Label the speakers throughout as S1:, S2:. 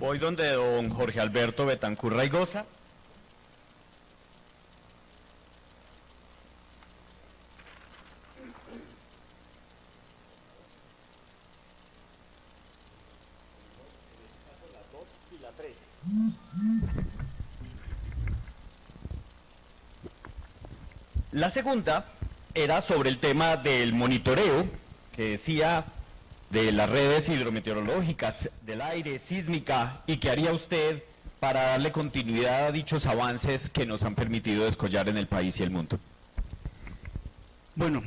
S1: Voy donde don Jorge Alberto Betancur Raigosa. La segunda era sobre el tema del monitoreo, que decía de las redes hidrometeorológicas, del aire, sísmica, y qué haría usted para darle continuidad a dichos avances que nos han permitido descollar en el país y el mundo.
S2: Bueno,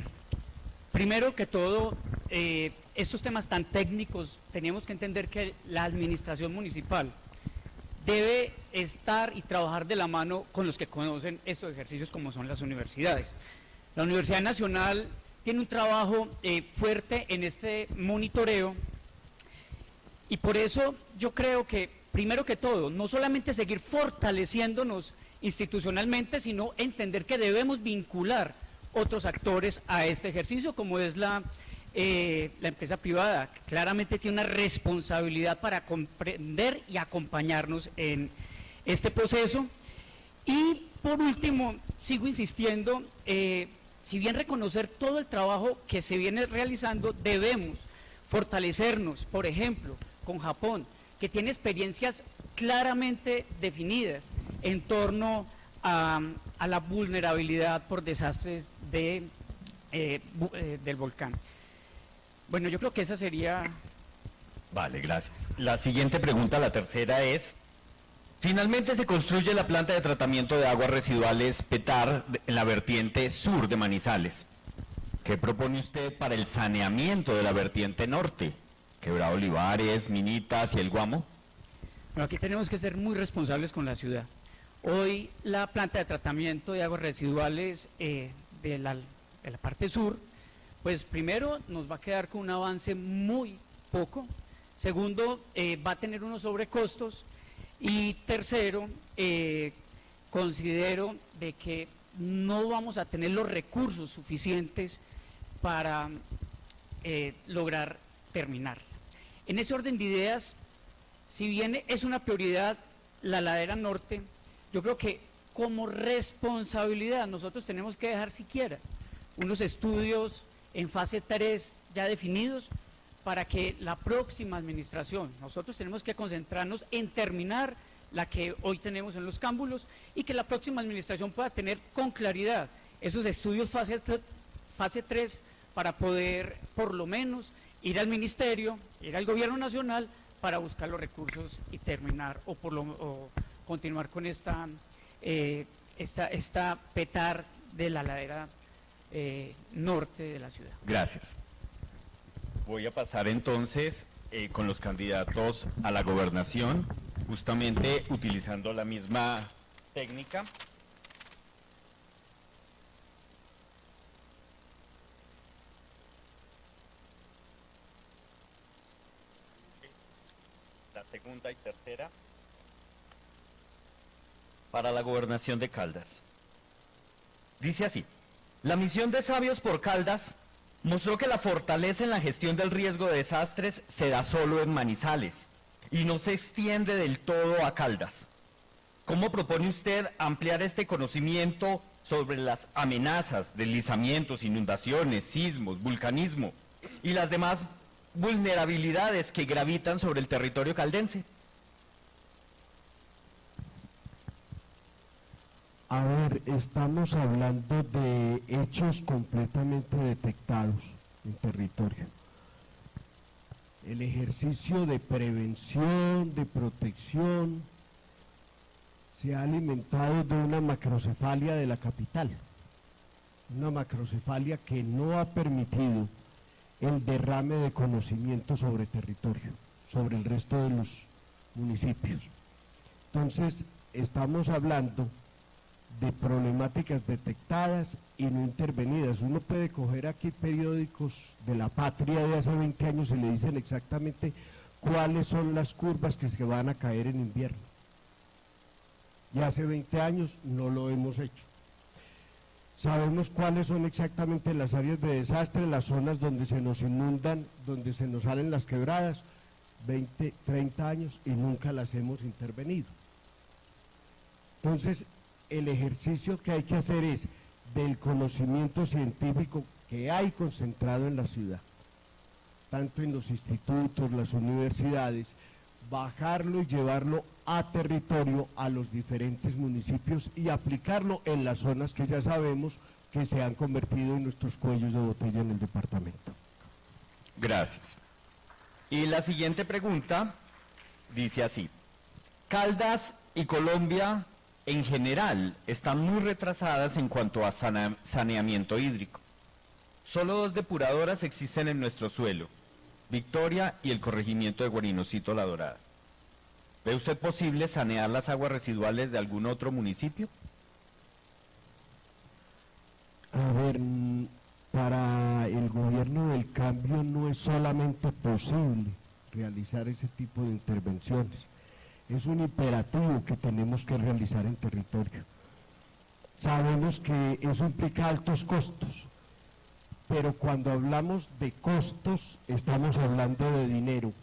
S2: primero que todo, estos temas tan técnicos, teníamos que entender que la administración municipal debe estar y trabajar de la mano con los que conocen estos ejercicios como son las universidades. La Universidad Nacional tiene un trabajo fuerte en este monitoreo y por eso yo creo que, primero que todo, no solamente seguir fortaleciéndonos institucionalmente, sino entender que debemos vincular otros actores a este ejercicio, como es la empresa privada, que claramente tiene una responsabilidad para comprender y acompañarnos en este proceso. Y por último, sigo insistiendo, si bien reconocer todo el trabajo que se viene realizando, debemos fortalecernos, por ejemplo, con Japón, que tiene experiencias claramente definidas en torno a la vulnerabilidad por desastres del volcán. Bueno, yo creo que esa sería...
S1: Vale, gracias. La siguiente pregunta, la tercera es, finalmente se construye la planta de tratamiento de aguas residuales PETAR en la vertiente sur de Manizales. ¿Qué propone usted para el saneamiento de la vertiente norte? Quebrado Olivares, Minitas y el Guamo.
S2: Bueno, aquí tenemos que ser muy responsables con la ciudad. Hoy la planta de tratamiento de aguas residuales de la parte sur, pues primero nos va a quedar con un avance muy poco, segundo va a tener unos sobrecostos y tercero considero de que no vamos a tener los recursos suficientes para lograr terminarla. En ese orden de ideas, si bien es una prioridad la ladera norte, yo creo que como responsabilidad nosotros tenemos que dejar siquiera unos estudios en fase 3 ya definidos para que la próxima administración, nosotros tenemos que concentrarnos en terminar la que hoy tenemos en los cámbulos y que la próxima administración pueda tener con claridad esos estudios fase 3 para poder por lo menos ir al ministerio, ir al gobierno nacional para buscar los recursos y terminar o continuar con esta PETAR de la ladera norte de la ciudad.
S1: Gracias. Voy a pasar entonces con los candidatos a la gobernación, justamente utilizando la misma técnica. La segunda y tercera para la gobernación de Caldas. Dice así: la misión de Sabios por Caldas mostró que la fortaleza en la gestión del riesgo de desastres se da solo en Manizales y no se extiende del todo a Caldas. ¿Cómo propone usted ampliar este conocimiento sobre las amenazas, deslizamientos, inundaciones, sismos, vulcanismo y las demás vulnerabilidades que gravitan sobre el territorio caldense?
S3: A ver, estamos hablando de hechos completamente detectados en territorio. El ejercicio de prevención, de protección, se ha alimentado de una macrocefalia de la capital. Una macrocefalia que no ha permitido el derrame de conocimiento sobre territorio, sobre el resto de los municipios. Entonces, estamos hablando de problemáticas detectadas y no intervenidas. Uno puede coger aquí periódicos de La Patria de hace 20 años y le dicen exactamente cuáles son las curvas que se van a caer en invierno. Y hace 20 años no lo hemos hecho. Sabemos cuáles son exactamente las áreas de desastre, las zonas donde se nos inundan, donde se nos salen las quebradas, 20, 30 años y nunca las hemos intervenido. Entonces, el ejercicio que hay que hacer es del conocimiento científico que hay concentrado en la ciudad, tanto en los institutos, las universidades, bajarlo y llevarlo a territorio, a los diferentes municipios y aplicarlo en las zonas que ya sabemos que se han convertido en nuestros cuellos de botella en el departamento.
S1: Gracias. Y la siguiente pregunta dice así: Caldas y Colombia en general están muy retrasadas en cuanto a saneamiento hídrico. Solo 2 depuradoras existen en nuestro suelo, Victoria y el corregimiento de Guarinocito La Dorada. ¿Ve usted posible sanear las aguas residuales de algún otro municipio?
S3: A ver, para el gobierno del cambio no es solamente posible realizar ese tipo de intervenciones, es un imperativo que tenemos que realizar en territorio. Sabemos que eso implica altos costos, pero cuando hablamos de costos estamos hablando de dinero.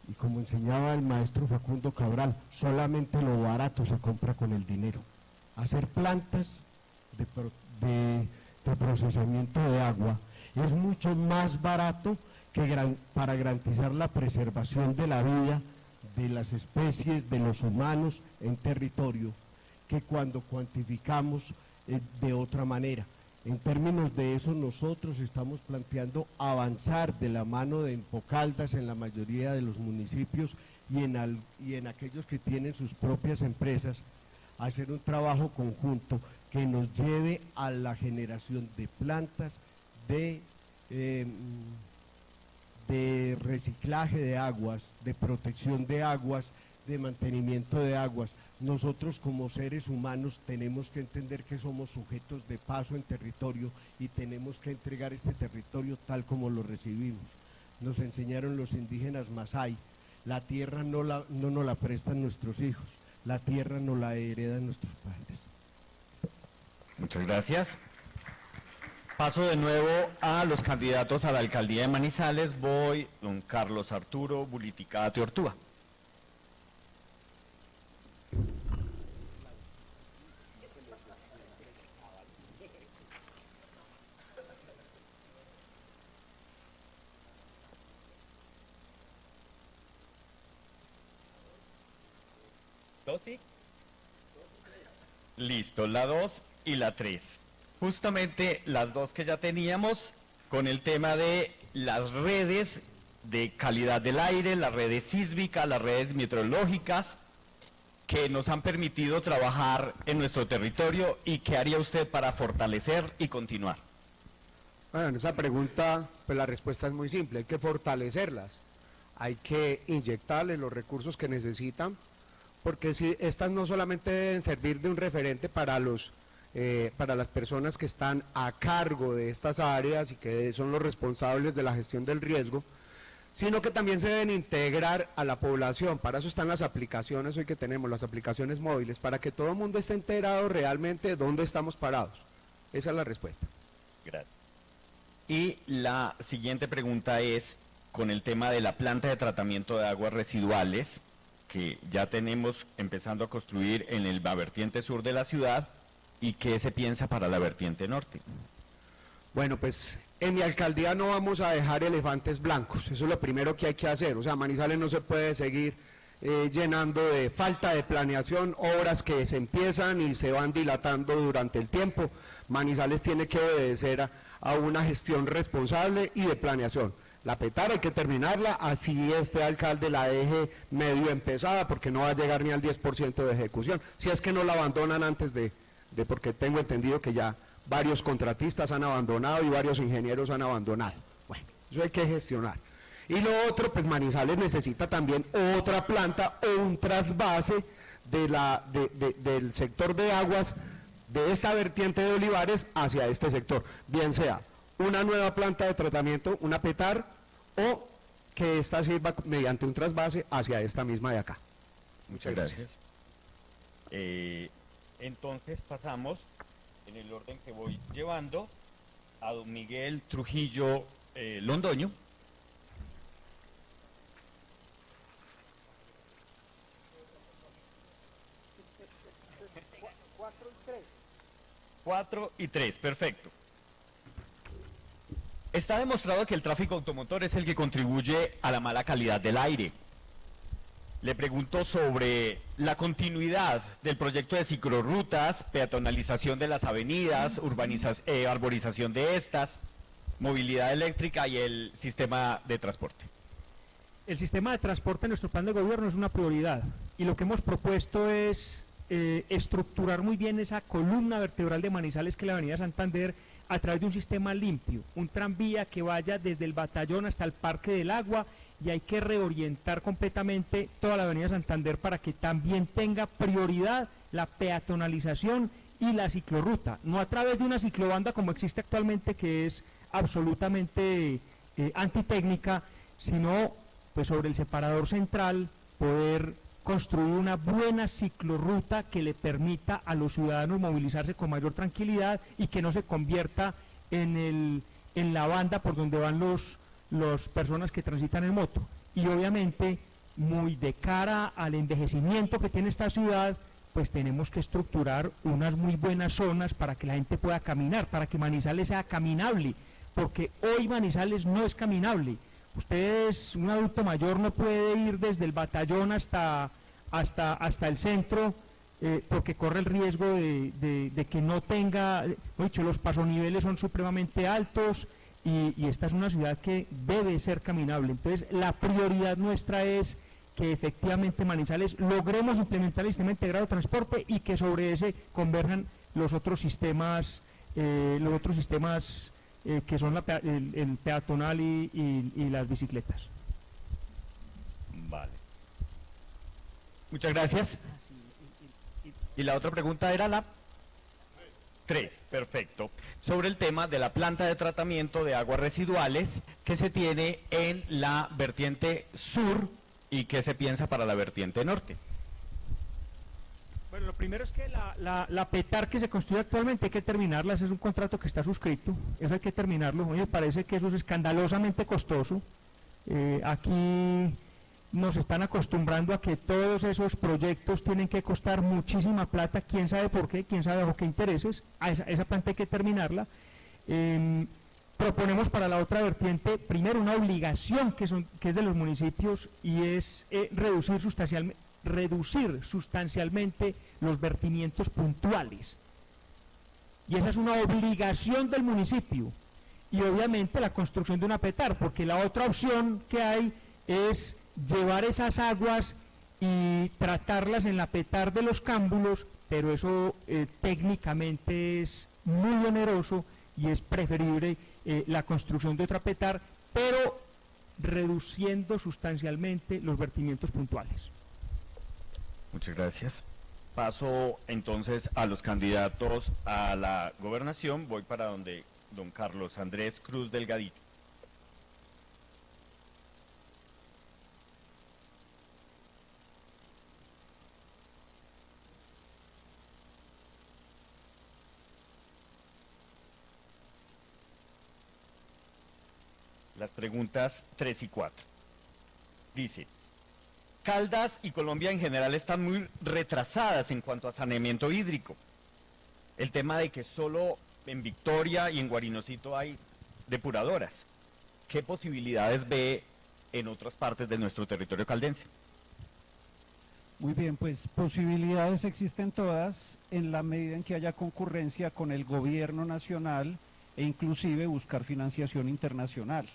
S3: Y como enseñaba el maestro Facundo Cabral, solamente lo barato se compra con el dinero. Hacer plantas de procesamiento de agua es mucho más barato que para garantizar la preservación de la vida, de las especies, de los humanos en territorio, que cuando cuantificamos de otra manera. En términos de eso, nosotros estamos planteando avanzar de la mano de Empocaldas en la mayoría de los municipios y en aquellos que tienen sus propias empresas, hacer un trabajo conjunto que nos lleve a la generación de plantas de reciclaje de aguas, de protección de aguas, de mantenimiento de aguas. Nosotros como seres humanos tenemos que entender que somos sujetos de paso en territorio y tenemos que entregar este territorio tal como lo recibimos. Nos enseñaron los indígenas Masái, la tierra no nos la prestan nuestros hijos, la tierra nos la heredan nuestros padres.
S1: Muchas gracias. Paso de nuevo a los candidatos a la alcaldía de Manizales. Voy, don Carlos Arturo Buliticate Ortúa. ¿Dos, sí? Listo, la 2 y la 3. Justamente las 2 que ya teníamos con el tema de las redes de calidad del aire, las redes sísmicas, las redes meteorológicas, que nos han permitido trabajar en nuestro territorio. ¿Y qué haría usted para fortalecer y continuar?
S4: Bueno, en esa pregunta, pues la respuesta es muy simple, hay que fortalecerlas, hay que inyectarles los recursos que necesitan, porque si estas no solamente deben servir de un referente para las personas que están a cargo de estas áreas y que son los responsables de la gestión del riesgo, sino que también se deben integrar a la población. Para eso están las aplicaciones hoy que tenemos, las aplicaciones móviles, para que todo el mundo esté enterado realmente de dónde estamos parados. Esa es la respuesta.
S1: Gracias. Y la siguiente pregunta es con el tema de la planta de tratamiento de aguas residuales, que ya tenemos empezando a construir en la vertiente sur de la ciudad, y qué se piensa para la vertiente norte.
S4: Bueno, pues en mi alcaldía no vamos a dejar elefantes blancos, eso es lo primero que hay que hacer. O sea, Manizales no se puede seguir llenando de falta de planeación, obras que se empiezan y se van dilatando durante el tiempo. Manizales tiene que obedecer a una gestión responsable y de planeación. La PETAR hay que terminarla, así este alcalde la deje medio empezada, porque no va a llegar ni al 10% de ejecución, si es que no la abandonan antes porque tengo entendido que ya varios contratistas han abandonado y varios ingenieros han abandonado. Bueno, eso hay que gestionar. Y lo otro, pues Manizales necesita también otra planta o un trasvase del sector de aguas de esta vertiente de Olivares hacia este sector, bien sea una nueva planta de tratamiento, una PETAR, o que esta sirva mediante un trasvase hacia esta misma de acá.
S1: Muchas gracias. Entonces pasamos, en el orden que voy llevando, a don Miguel Trujillo Londoño. 4 y 3, perfecto. Está demostrado que el tráfico automotor es el que contribuye a la mala calidad del aire. Le pregunto sobre la continuidad del proyecto de ciclorrutas, peatonalización de las avenidas, arborización de estas, movilidad eléctrica y el sistema de transporte.
S5: El sistema de transporte en nuestro plan de gobierno es una prioridad y lo que hemos propuesto es estructurar muy bien esa columna vertebral de Manizales, que es la avenida Santander, a través de un sistema limpio, un tranvía que vaya desde el Batallón hasta el Parque del Agua, y hay que reorientar completamente toda la avenida Santander para que también tenga prioridad la peatonalización y la ciclorruta, no a través de una ciclobanda como existe actualmente, que es absolutamente antitécnica, sino pues sobre el separador central poder construir una buena ciclorruta que le permita a los ciudadanos movilizarse con mayor tranquilidad y que no se convierta en la banda por donde van las personas que transitan en moto. Y obviamente, muy de cara al envejecimiento que tiene esta ciudad, pues tenemos que estructurar unas muy buenas zonas para que la gente pueda caminar, para que Manizales sea caminable, porque hoy Manizales no es caminable. Ustedes, un adulto mayor no puede ir desde el Batallón hasta el centro, porque corre el riesgo de que no tenga, dicho, los pasoniveles son supremamente altos y esta es una ciudad que debe ser caminable. Entonces, la prioridad nuestra es que efectivamente Manizales logremos implementar el sistema integrado de transporte y que sobre ese converjan los otros sistemas que son el peatonal y las bicicletas.
S1: Vale. Muchas gracias. Y la otra pregunta era la 3, perfecto. Sobre el tema de la planta de tratamiento de aguas residuales que se tiene en la vertiente sur y que se piensa para la vertiente norte.
S5: Bueno, lo primero es que la PETAR que se construye actualmente hay que terminarla, ese es un contrato que está suscrito, eso hay que terminarlo. A mí me parece que eso es escandalosamente costoso. Aquí nos están acostumbrando a que todos esos proyectos tienen que costar muchísima plata, quién sabe por qué, quién sabe bajo qué intereses. Esa planta hay que terminarla. Proponemos para la otra vertiente, primero, una obligación que es de los municipios, y es reducir sustancialmente los vertimientos puntuales. Y esa es una obligación del municipio. Y obviamente la construcción de una PETAR, porque la otra opción que hay es llevar esas aguas y tratarlas en la PETAR de los cámbulos, pero eso técnicamente es muy oneroso y es preferible la construcción de otra PETAR, pero reduciendo sustancialmente los vertimientos puntuales.
S1: Muchas gracias. Paso entonces a los candidatos a la gobernación. Voy para donde don Carlos Andrés Cruz Delgadillo. Las preguntas 3 y 4. Dice: Caldas y Colombia en general están muy retrasadas en cuanto a saneamiento hídrico. El tema de que solo en Victoria y en Guarinocito hay depuradoras. ¿Qué posibilidades ve en otras partes de nuestro territorio caldense?
S6: Muy bien, pues posibilidades existen todas en la medida en que haya concurrencia con el gobierno nacional e inclusive buscar financiación internacional.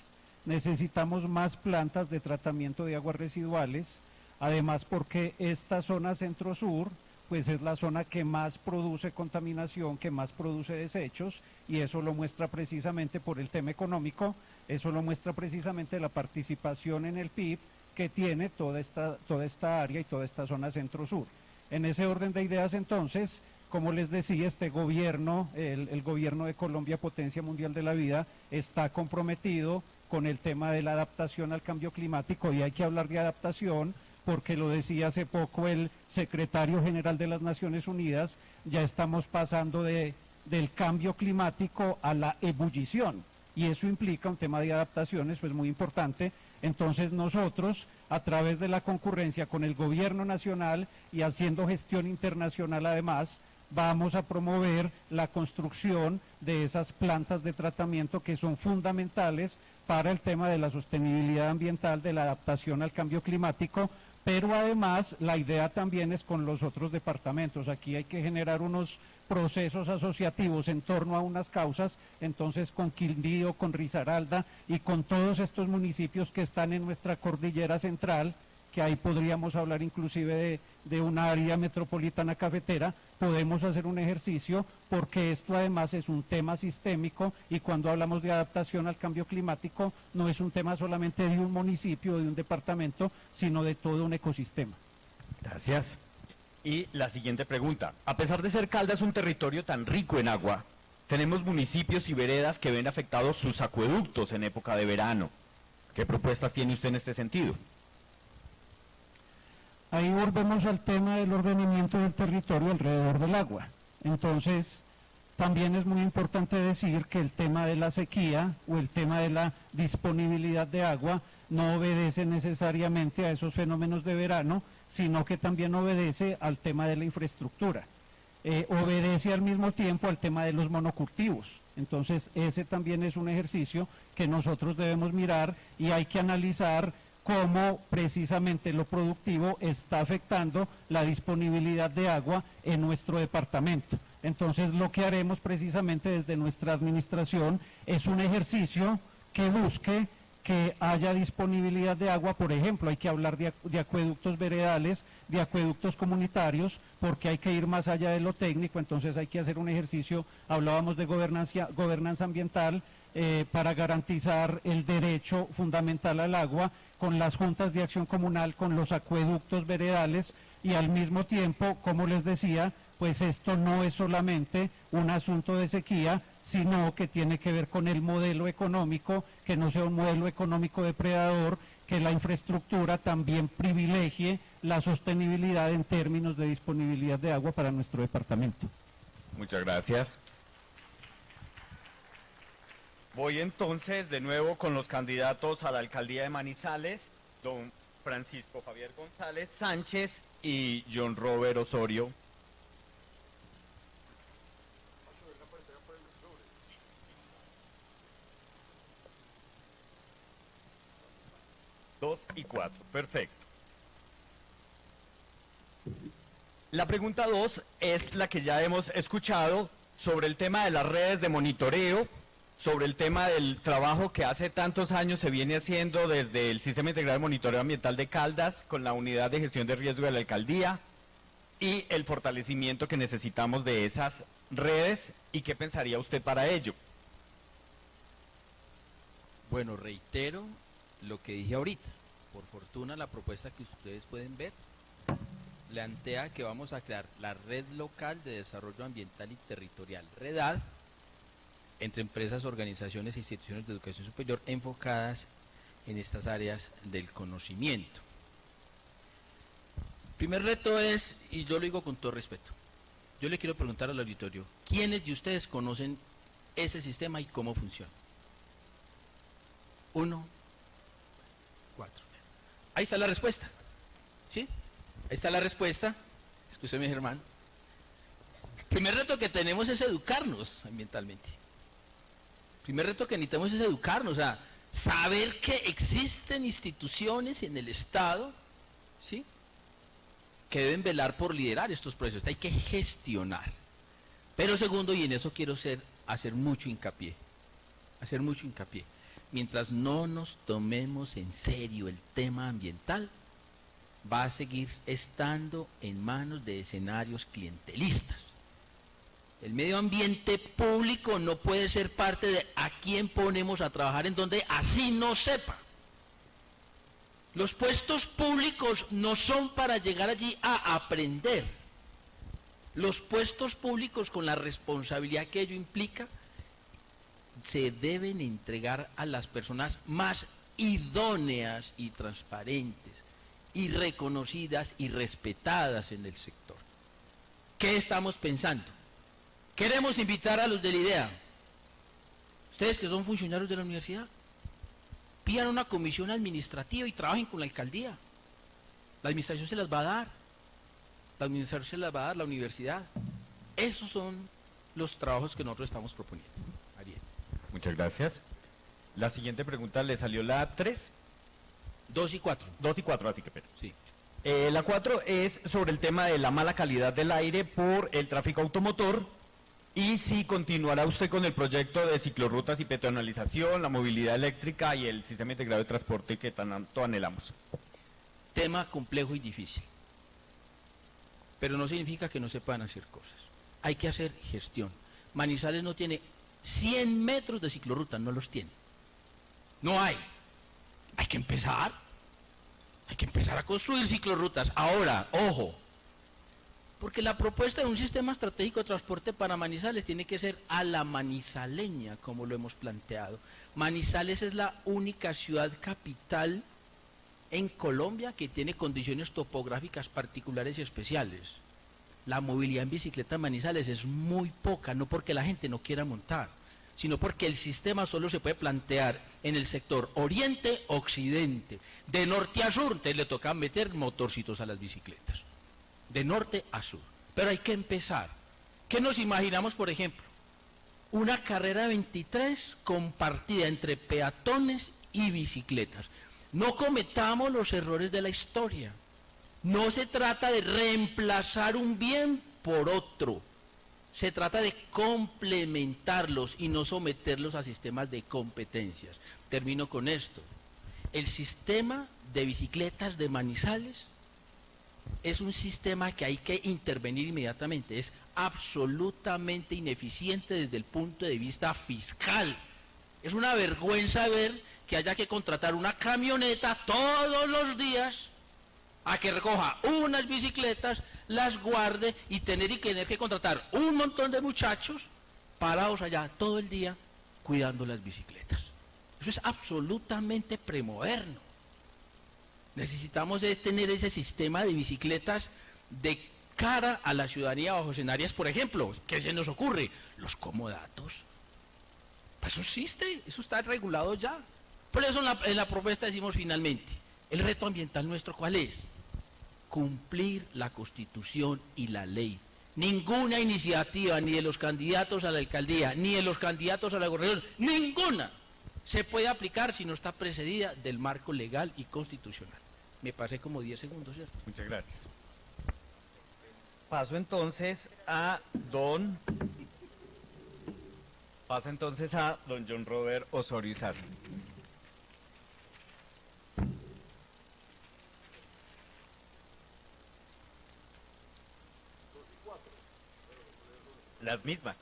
S6: Necesitamos más plantas de tratamiento de aguas residuales, además porque esta zona centro-sur pues es la zona que más produce contaminación, que más produce desechos, y eso lo muestra precisamente por el tema económico, eso lo muestra precisamente la participación en el PIB que tiene toda esta área y toda esta zona centro-sur. En ese orden de ideas, entonces, como les decía, este gobierno, el gobierno de Colombia, potencia mundial de la vida, está comprometido con el tema de la adaptación al cambio climático, y hay que hablar de adaptación porque lo decía hace poco el secretario general de las Naciones Unidas, ya estamos pasando del cambio climático a la ebullición, y eso implica un tema de adaptaciones pues muy importante. Entonces nosotros, a través de la concurrencia con el gobierno nacional y haciendo gestión internacional además, vamos a promover la construcción de esas plantas de tratamiento que son fundamentales para el tema de la sostenibilidad ambiental, de la adaptación al cambio climático, pero además la idea también es con los otros departamentos. Aquí hay que generar unos procesos asociativos en torno a unas causas, entonces con Quindío, con Risaralda y con todos estos municipios que están en nuestra cordillera central, que ahí podríamos hablar inclusive de una área metropolitana cafetera, podemos hacer un ejercicio porque esto además es un tema sistémico y cuando hablamos de adaptación al cambio climático no es un tema solamente de un municipio o de un departamento, sino de todo un ecosistema.
S1: Gracias. Y la siguiente pregunta. A pesar de ser Caldas un territorio tan rico en agua, tenemos municipios y veredas que ven afectados sus acueductos en época de verano. ¿Qué propuestas tiene usted en este sentido?
S6: Ahí volvemos al tema del ordenamiento del territorio alrededor del agua. Entonces, también es muy importante decir que el tema de la sequía o el tema de la disponibilidad de agua no obedece necesariamente a esos fenómenos de verano, sino que también obedece al tema de la infraestructura. Obedece al mismo tiempo al tema de los monocultivos. Entonces, ese también es un ejercicio que nosotros debemos mirar y hay que analizar cómo precisamente lo productivo está afectando la disponibilidad de agua en nuestro departamento. Entonces lo que haremos precisamente desde nuestra administración es un ejercicio que busque que haya disponibilidad de agua. Por ejemplo, hay que hablar de acueductos veredales, de acueductos comunitarios, porque hay que ir más allá de lo técnico, entonces hay que hacer un ejercicio, hablábamos de gobernanza ambiental, para garantizar el derecho fundamental al agua, con las juntas de acción comunal, con los acueductos veredales y al mismo tiempo, como les decía, pues esto no es solamente un asunto de sequía, sino que tiene que ver con el modelo económico, que no sea un modelo económico depredador, que la infraestructura también privilegie la sostenibilidad en términos de disponibilidad de agua para nuestro departamento.
S1: Muchas gracias. Voy entonces de nuevo con los candidatos a la alcaldía de Manizales, don Francisco Javier González Sánchez y John Robert Osorio. Dos y cuatro, perfecto. La pregunta 2 es la que ya hemos escuchado sobre el tema de las redes de monitoreo, sobre el tema del trabajo que hace tantos años se viene haciendo desde el Sistema Integrado de Monitoreo Ambiental de Caldas con la Unidad de Gestión de Riesgo de la Alcaldía y el fortalecimiento que necesitamos de esas redes y qué pensaría usted para ello.
S7: Bueno, reitero lo que dije ahorita. Por fortuna la propuesta que ustedes pueden ver plantea que vamos a crear la Red Local de Desarrollo Ambiental y Territorial, REDAD, entre empresas, organizaciones e instituciones de educación superior enfocadas en estas áreas del conocimiento. El primer reto es, y yo lo digo con todo respeto, yo le quiero preguntar al auditorio, ¿quiénes de ustedes conocen ese sistema y cómo funciona? 1, 4. Ahí está la respuesta, ¿sí? Ahí está la respuesta, escúcheme Germán. El primer reto que tenemos es educarnos ambientalmente. El primer reto que necesitamos es educarnos, o sea, saber que existen instituciones en el Estado, ¿sí?, que deben velar por liderar estos procesos. Hay que gestionar. Pero segundo, y en eso quiero hacer mucho hincapié, mientras no nos tomemos en serio el tema ambiental, va a seguir estando en manos de escenarios clientelistas. El medio ambiente público no puede ser parte de a quién ponemos a trabajar en donde así no sepa. Los puestos públicos no son para llegar allí a aprender. Los puestos públicos, con la responsabilidad que ello implica, se deben entregar a las personas más idóneas y transparentes y reconocidas y respetadas en el sector. ¿Qué estamos pensando? Queremos invitar a los de la IDEA, ustedes que son funcionarios de la universidad, pidan una comisión administrativa y trabajen con la alcaldía. La administración se las va a dar, la universidad. Esos son los trabajos que nosotros estamos proponiendo. Ariel.
S1: Muchas gracias. La siguiente pregunta le salió la 3,
S7: 2 y 4.
S1: 2 y 4, así que pero.
S7: Sí.
S1: La 4 es sobre el tema de la mala calidad del aire por el tráfico automotor y si continuará usted con el proyecto de ciclorrutas y peatonalización, la movilidad eléctrica y el sistema integrado de transporte que tanto anhelamos.
S7: Tema complejo y difícil. Pero no significa que no se puedan hacer cosas. Hay que hacer gestión. Manizales no tiene 100 metros de ciclorruta, no los tiene. No hay. Hay que empezar. Hay que empezar a construir ciclorrutas. Ahora, ojo, porque la propuesta de un sistema estratégico de transporte para Manizales tiene que ser a la manizaleña, como lo hemos planteado. Manizales es la única ciudad capital en Colombia que tiene condiciones topográficas particulares y especiales. La movilidad en bicicleta en Manizales es muy poca, no porque la gente no quiera montar, sino porque el sistema solo se puede plantear en el sector oriente-occidente. De norte a sur, entonces le toca meter motorcitos a las bicicletas. De norte a sur. Pero hay que empezar. ¿Qué nos imaginamos, por ejemplo? Una carrera 23 compartida entre peatones y bicicletas. No cometamos los errores de la historia. No se trata de reemplazar un bien por otro. Se trata de complementarlos y no someterlos a sistemas de competencias. Termino con esto. El sistema de bicicletas de Manizales es un sistema que hay que intervenir inmediatamente. Es absolutamente ineficiente desde el punto de vista fiscal. Es una vergüenza ver que haya que contratar una camioneta todos los días a que recoja unas bicicletas, las guarde y tener que contratar un montón de muchachos parados allá todo el día cuidando las bicicletas. Eso es absolutamente premoderno. Necesitamos tener ese sistema de bicicletas de cara a la ciudadanía bajo escenarios, por ejemplo. ¿Qué se nos ocurre? Los comodatos. Pues eso existe, eso está regulado ya. Por eso en la propuesta decimos finalmente, el reto ambiental nuestro, ¿cuál es? Cumplir la Constitución y la ley. Ninguna iniciativa, ni de los candidatos a la alcaldía, ni de los candidatos a la gobernación, ninguna se puede aplicar si no está precedida del marco legal y constitucional. Me pasé como 10 segundos, ¿cierto?
S1: Muchas gracias. Paso entonces a don John Robert Osorio Izaza. Las mismas.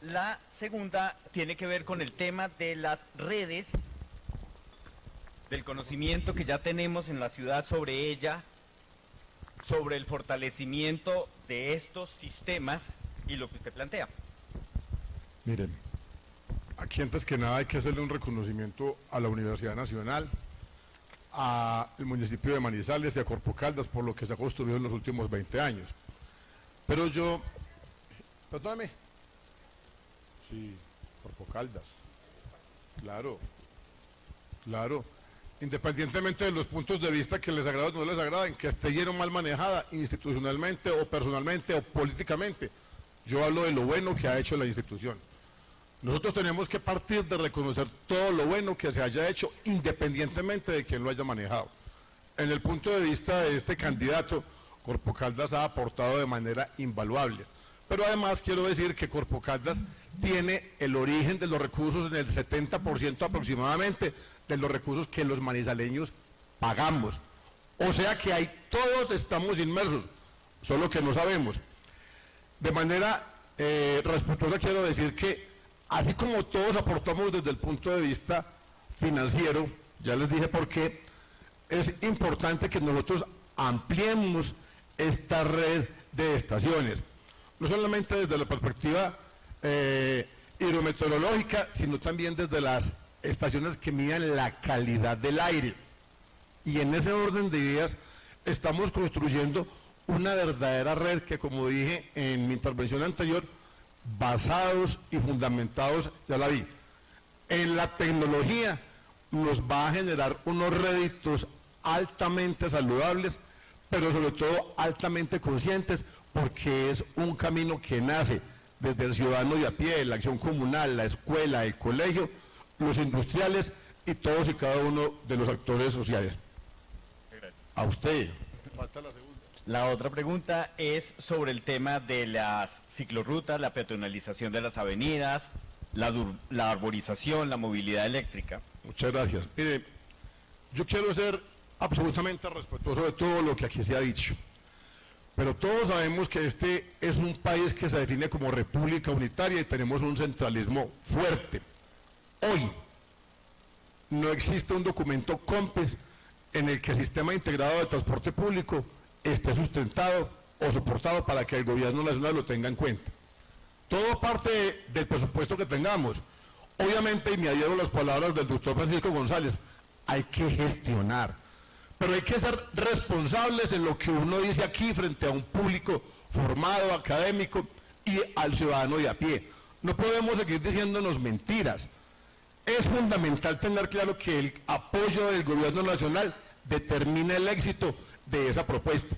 S1: La segunda tiene que ver con el tema de las redes, del conocimiento que ya tenemos en la ciudad sobre ella, sobre el fortalecimiento de estos sistemas y lo que usted plantea.
S8: Miren, aquí antes que nada hay que hacerle un reconocimiento a la Universidad Nacional, al municipio de Manizales y a Corpo Caldas por lo que se ha construido en los últimos 20 años. Pero yo, perdóname, sí, Corpo Caldas, claro, independientemente de los puntos de vista que les agrada o no les agraden, que esté lleno mal manejada institucionalmente o personalmente o políticamente, yo hablo de lo bueno que ha hecho la institución. Nosotros tenemos que partir de reconocer todo lo bueno que se haya hecho independientemente de quién lo haya manejado. En el punto de vista de este candidato, Corpo Caldas ha aportado de manera invaluable. Pero además quiero decir que Corpo Caldas tiene el origen de los recursos en el 70% aproximadamente de los recursos que los manizaleños pagamos. O sea que ahí todos estamos inmersos, solo que no sabemos. De manera respetuosa quiero decir que así como todos aportamos desde el punto de vista financiero, ya les dije por qué, es importante que nosotros ampliemos esta red de estaciones, no solamente desde la perspectiva hidrometeorológica, sino también desde las estaciones que miden la calidad del aire. Y en ese orden de ideas estamos construyendo una verdadera red que, como dije en mi intervención anterior, basados y fundamentados, ya la vi, en la tecnología nos va a generar unos réditos altamente saludables, pero sobre todo altamente conscientes, porque es un camino que nace desde el ciudadano de a pie, la acción comunal, la escuela, el colegio, los industriales y todos y cada uno de los actores sociales. A usted. Falta la segunda.
S1: La otra pregunta es sobre el tema de las ciclorrutas, la peatonalización de las avenidas, la arborización, la movilidad eléctrica.
S8: Muchas gracias. Mire, yo quiero ser absolutamente respetuoso de todo lo que aquí se ha dicho, pero todos sabemos que este es un país que se define como república unitaria y tenemos un centralismo fuerte. Hoy no existe un documento COMPES en el que el sistema integrado de transporte público esté sustentado o soportado para que el gobierno nacional lo tenga en cuenta. Todo parte del presupuesto que tengamos. Obviamente, y me adhiero a las palabras del doctor Francisco González, hay que gestionar, pero hay que ser responsables en lo que uno dice aquí frente a un público formado, académico y al ciudadano de a pie. No podemos seguir diciéndonos mentiras. Es fundamental tener claro que el apoyo del gobierno nacional determina el éxito de esa propuesta.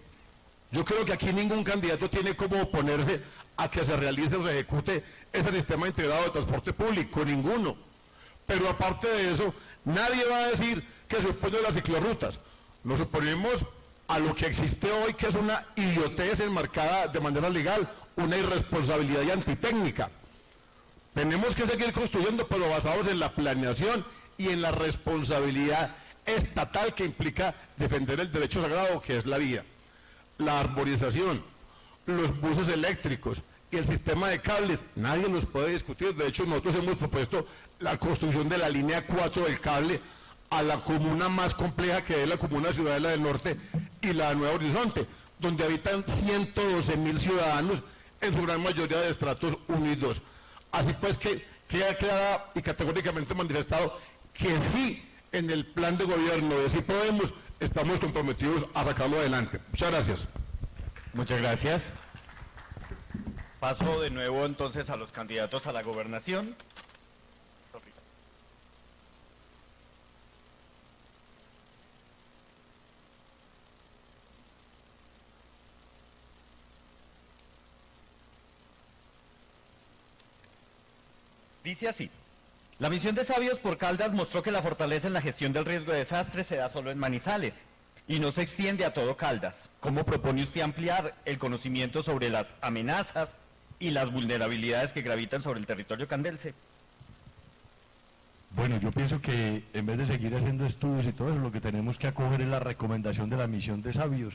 S8: Yo creo que aquí ningún candidato tiene como oponerse a que se realice o se ejecute ese sistema integrado de transporte público, ninguno. Pero aparte de eso, nadie va a decir que se opone a las ciclorrutas. Nos oponemos a lo que existe hoy, que es una idiotez enmarcada de manera legal, una irresponsabilidad y antitécnica. Tenemos que seguir construyendo, pero basados en la planeación y en la responsabilidad estatal que implica defender el derecho sagrado que es la vía. La arborización, los buses eléctricos y el sistema de cables, nadie los puede discutir. De hecho, nosotros hemos propuesto la construcción de la línea 4 del cable a la comuna más compleja, que es la comuna Ciudadela del Norte y la Nueva Horizonte, donde habitan 112.000 ciudadanos, en su gran mayoría de estratos 1 y 2. Así pues que queda clara y categóricamente manifestado que sí, en el plan de gobierno de Sí Podemos, estamos comprometidos a sacarlo adelante. Muchas gracias.
S1: Muchas gracias. Paso de nuevo entonces a los candidatos a la gobernación. Dice así: la misión de Sabios por Caldas mostró que la fortaleza en la gestión del riesgo de desastres se da solo en Manizales y no se extiende a todo Caldas. ¿Cómo propone usted ampliar el conocimiento sobre las amenazas y las vulnerabilidades que gravitan sobre el territorio candense?
S9: Bueno, yo pienso que en vez de seguir haciendo estudios y todo eso, lo que tenemos que acoger es la recomendación de la misión de Sabios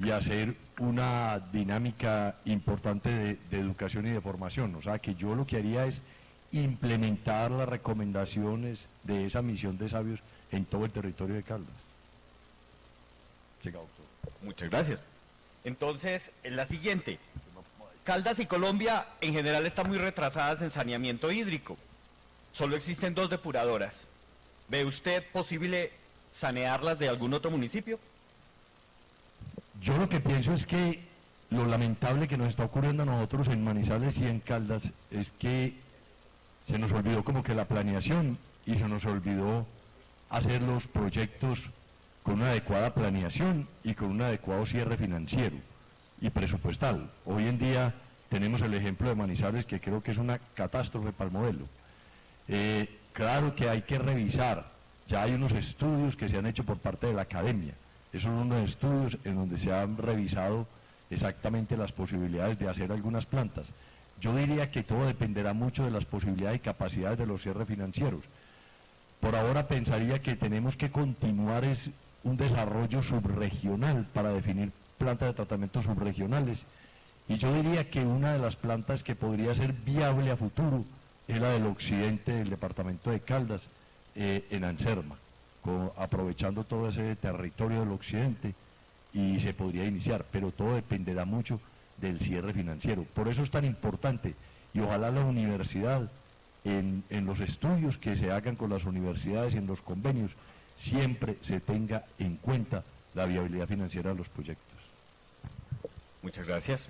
S9: y hacer una dinámica importante de educación y de formación. O sea, que yo lo que haría es implementar las recomendaciones de esa misión de Sabios en todo el territorio de Caldas.
S1: Muchas gracias. Entonces, en la siguiente: Caldas y Colombia en general están muy retrasadas en saneamiento hídrico. Solo existen 2 depuradoras. ¿Ve usted posible sanearlas de algún otro municipio?
S9: Yo lo que pienso es que lo lamentable que nos está ocurriendo a nosotros en Manizales y en Caldas es que se nos olvidó como que la planeación y se nos olvidó hacer los proyectos con una adecuada planeación y con un adecuado cierre financiero y presupuestal. Hoy en día tenemos el ejemplo de Manizales, que creo que es una catástrofe para el modelo. Claro que hay que revisar, ya hay unos estudios que se han hecho por parte de la academia, esos son unos estudios en donde se han revisado exactamente las posibilidades de hacer algunas plantas. Yo diría que todo dependerá mucho de las posibilidades y capacidades de los cierres financieros. Por ahora pensaría que tenemos que continuar un desarrollo subregional para definir plantas de tratamiento subregionales. Y yo diría que una de las plantas que podría ser viable a futuro es la del occidente del departamento de Caldas, en Anserma, aprovechando todo ese territorio del occidente, y se podría iniciar, pero todo dependerá mucho del cierre financiero. Por eso es tan importante, y ojalá la universidad, en los estudios que se hagan con las universidades y en los convenios, siempre se tenga en cuenta la viabilidad financiera de los proyectos.
S1: Muchas gracias.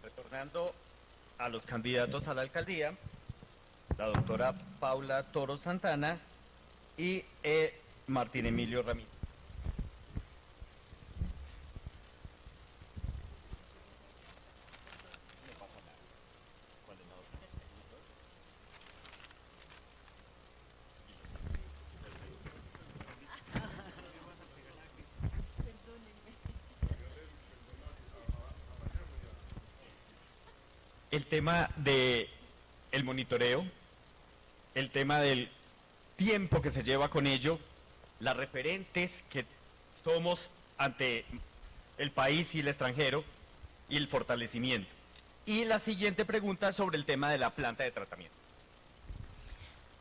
S1: Retornando a los candidatos a la alcaldía, la doctora Paula Toro Santana y Martín Emilio Ramírez. El tema de el monitoreo, el tema del tiempo que se lleva con ello, las referentes que somos ante el país y el extranjero y el fortalecimiento. Y la siguiente pregunta es sobre el tema de la planta de tratamiento.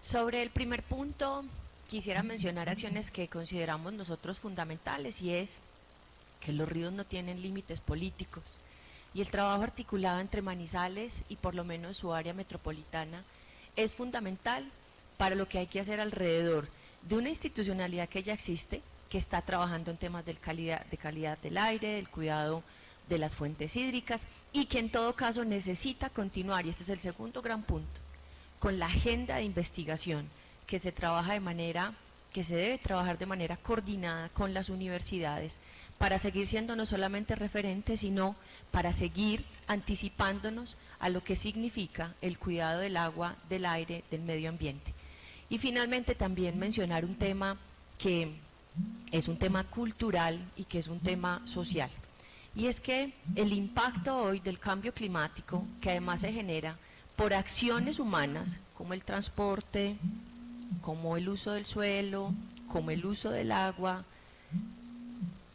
S10: Sobre el primer punto, quisiera mencionar acciones que consideramos nosotros fundamentales, y es que los ríos no tienen límites políticos, y el trabajo articulado entre Manizales y por lo menos su área metropolitana es fundamental para lo que hay que hacer alrededor de una institucionalidad que ya existe, que está trabajando en temas de calidad del aire, del cuidado de las fuentes hídricas, y que en todo caso necesita continuar, y este es el segundo gran punto, con la agenda de investigación que se trabaja de manera, que se debe trabajar de manera coordinada con las universidades, para seguir siendo no solamente referentes, sino para seguir anticipándonos a lo que significa el cuidado del agua, del aire, del medio ambiente. Y finalmente también mencionar un tema que es un tema cultural y que es un tema social. Y es que el impacto hoy del cambio climático, que además se genera por acciones humanas, como el transporte, como el uso del suelo, como el uso del agua,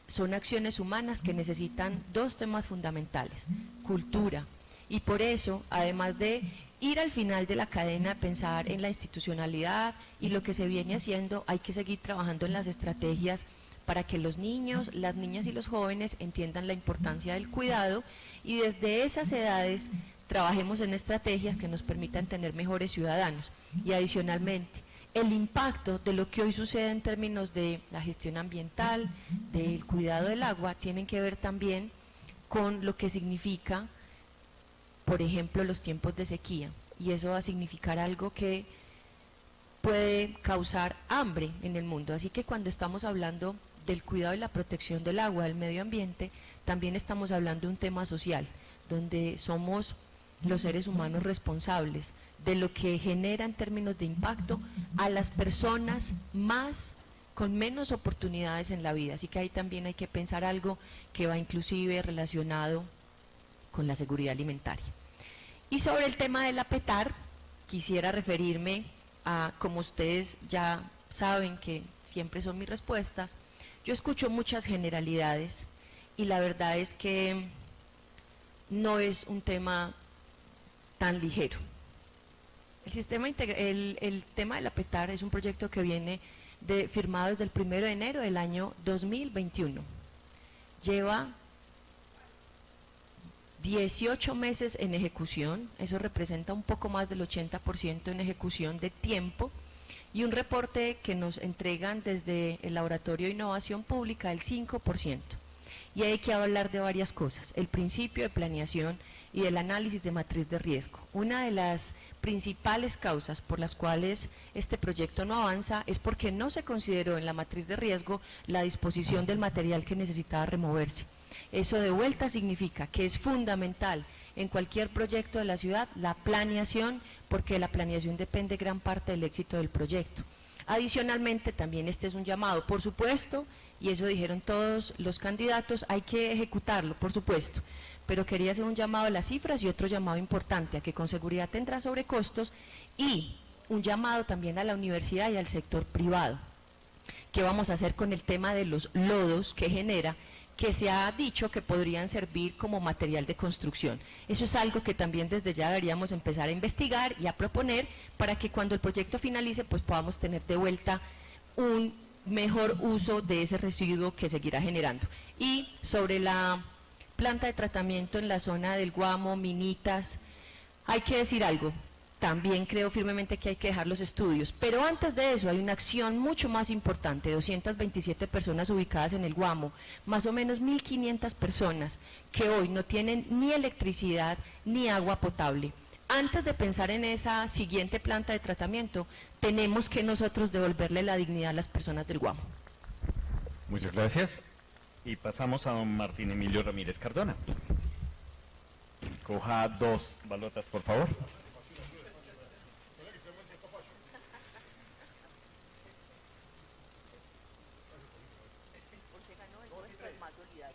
S10: son acciones humanas que necesitan dos temas fundamentales: cultura, y por eso, además de ir al final de la cadena, pensar en la institucionalidad y lo que se viene haciendo, hay que seguir trabajando en las estrategias para que los niños, las niñas y los jóvenes entiendan la importancia del cuidado, y desde esas edades trabajemos en estrategias que nos permitan tener mejores ciudadanos. Y adicionalmente, el impacto de lo que hoy sucede en términos de la gestión ambiental, del cuidado del agua, tienen que ver también con lo que significa, por ejemplo, los tiempos de sequía, y eso va a significar algo que puede causar hambre en el mundo. Así que cuando estamos hablando del cuidado y la protección del agua, del medio ambiente, también estamos hablando de un tema social, donde somos los seres humanos responsables de lo que genera en términos de impacto a las personas con menos oportunidades en la vida. Así que ahí también hay que pensar algo que va inclusive relacionado con la seguridad alimentaria. Y sobre el tema de la PETAR, quisiera referirme a, como ustedes ya saben que siempre son mis respuestas, yo escucho muchas generalidades y la verdad es que no es un tema tan ligero. El tema de la PETAR es un proyecto que viene firmado desde el 1 de enero del año 2021. Lleva 18 meses en ejecución, eso representa un poco más del 80% en ejecución de tiempo, y un reporte que nos entregan desde el Laboratorio de Innovación Pública del 5%. Y hay que hablar de varias cosas: el principio de planeación y del análisis de matriz de riesgo. Una de las principales causas por las cuales este proyecto no avanza es porque no se consideró en la matriz de riesgo la disposición del material que necesitaba removerse. Eso de vuelta significa que es fundamental en cualquier proyecto de la ciudad la planeación, porque de la planeación depende gran parte del éxito del proyecto. Adicionalmente, también este es un llamado, por supuesto, y eso dijeron todos los candidatos, hay que ejecutarlo, por supuesto, pero quería hacer un llamado a las cifras y otro llamado importante, a que con seguridad tendrá sobrecostos, y un llamado también a la universidad y al sector privado. ¿Qué vamos a hacer con el tema de los lodos que genera, que se ha dicho que podrían servir como material de construcción? Eso es algo que también desde ya deberíamos empezar a investigar y a proponer, para que cuando el proyecto finalice pues podamos tener de vuelta un mejor uso de ese residuo que seguirá generando. Y sobre la planta de tratamiento en la zona del Guamo, Minitas, hay que decir algo. También creo firmemente que hay que dejar los estudios, pero antes de eso hay una acción mucho más importante: 227 personas ubicadas en el Guamo, más o menos 1.500 personas que hoy no tienen ni electricidad ni agua potable. antes de pensar en esa siguiente planta de tratamiento, tenemos que nosotros devolverle la dignidad a las personas del Guamo.
S1: Muchas gracias. Y pasamos a don Martín Emilio Ramírez Cardona. Coja 2 balotas, por favor.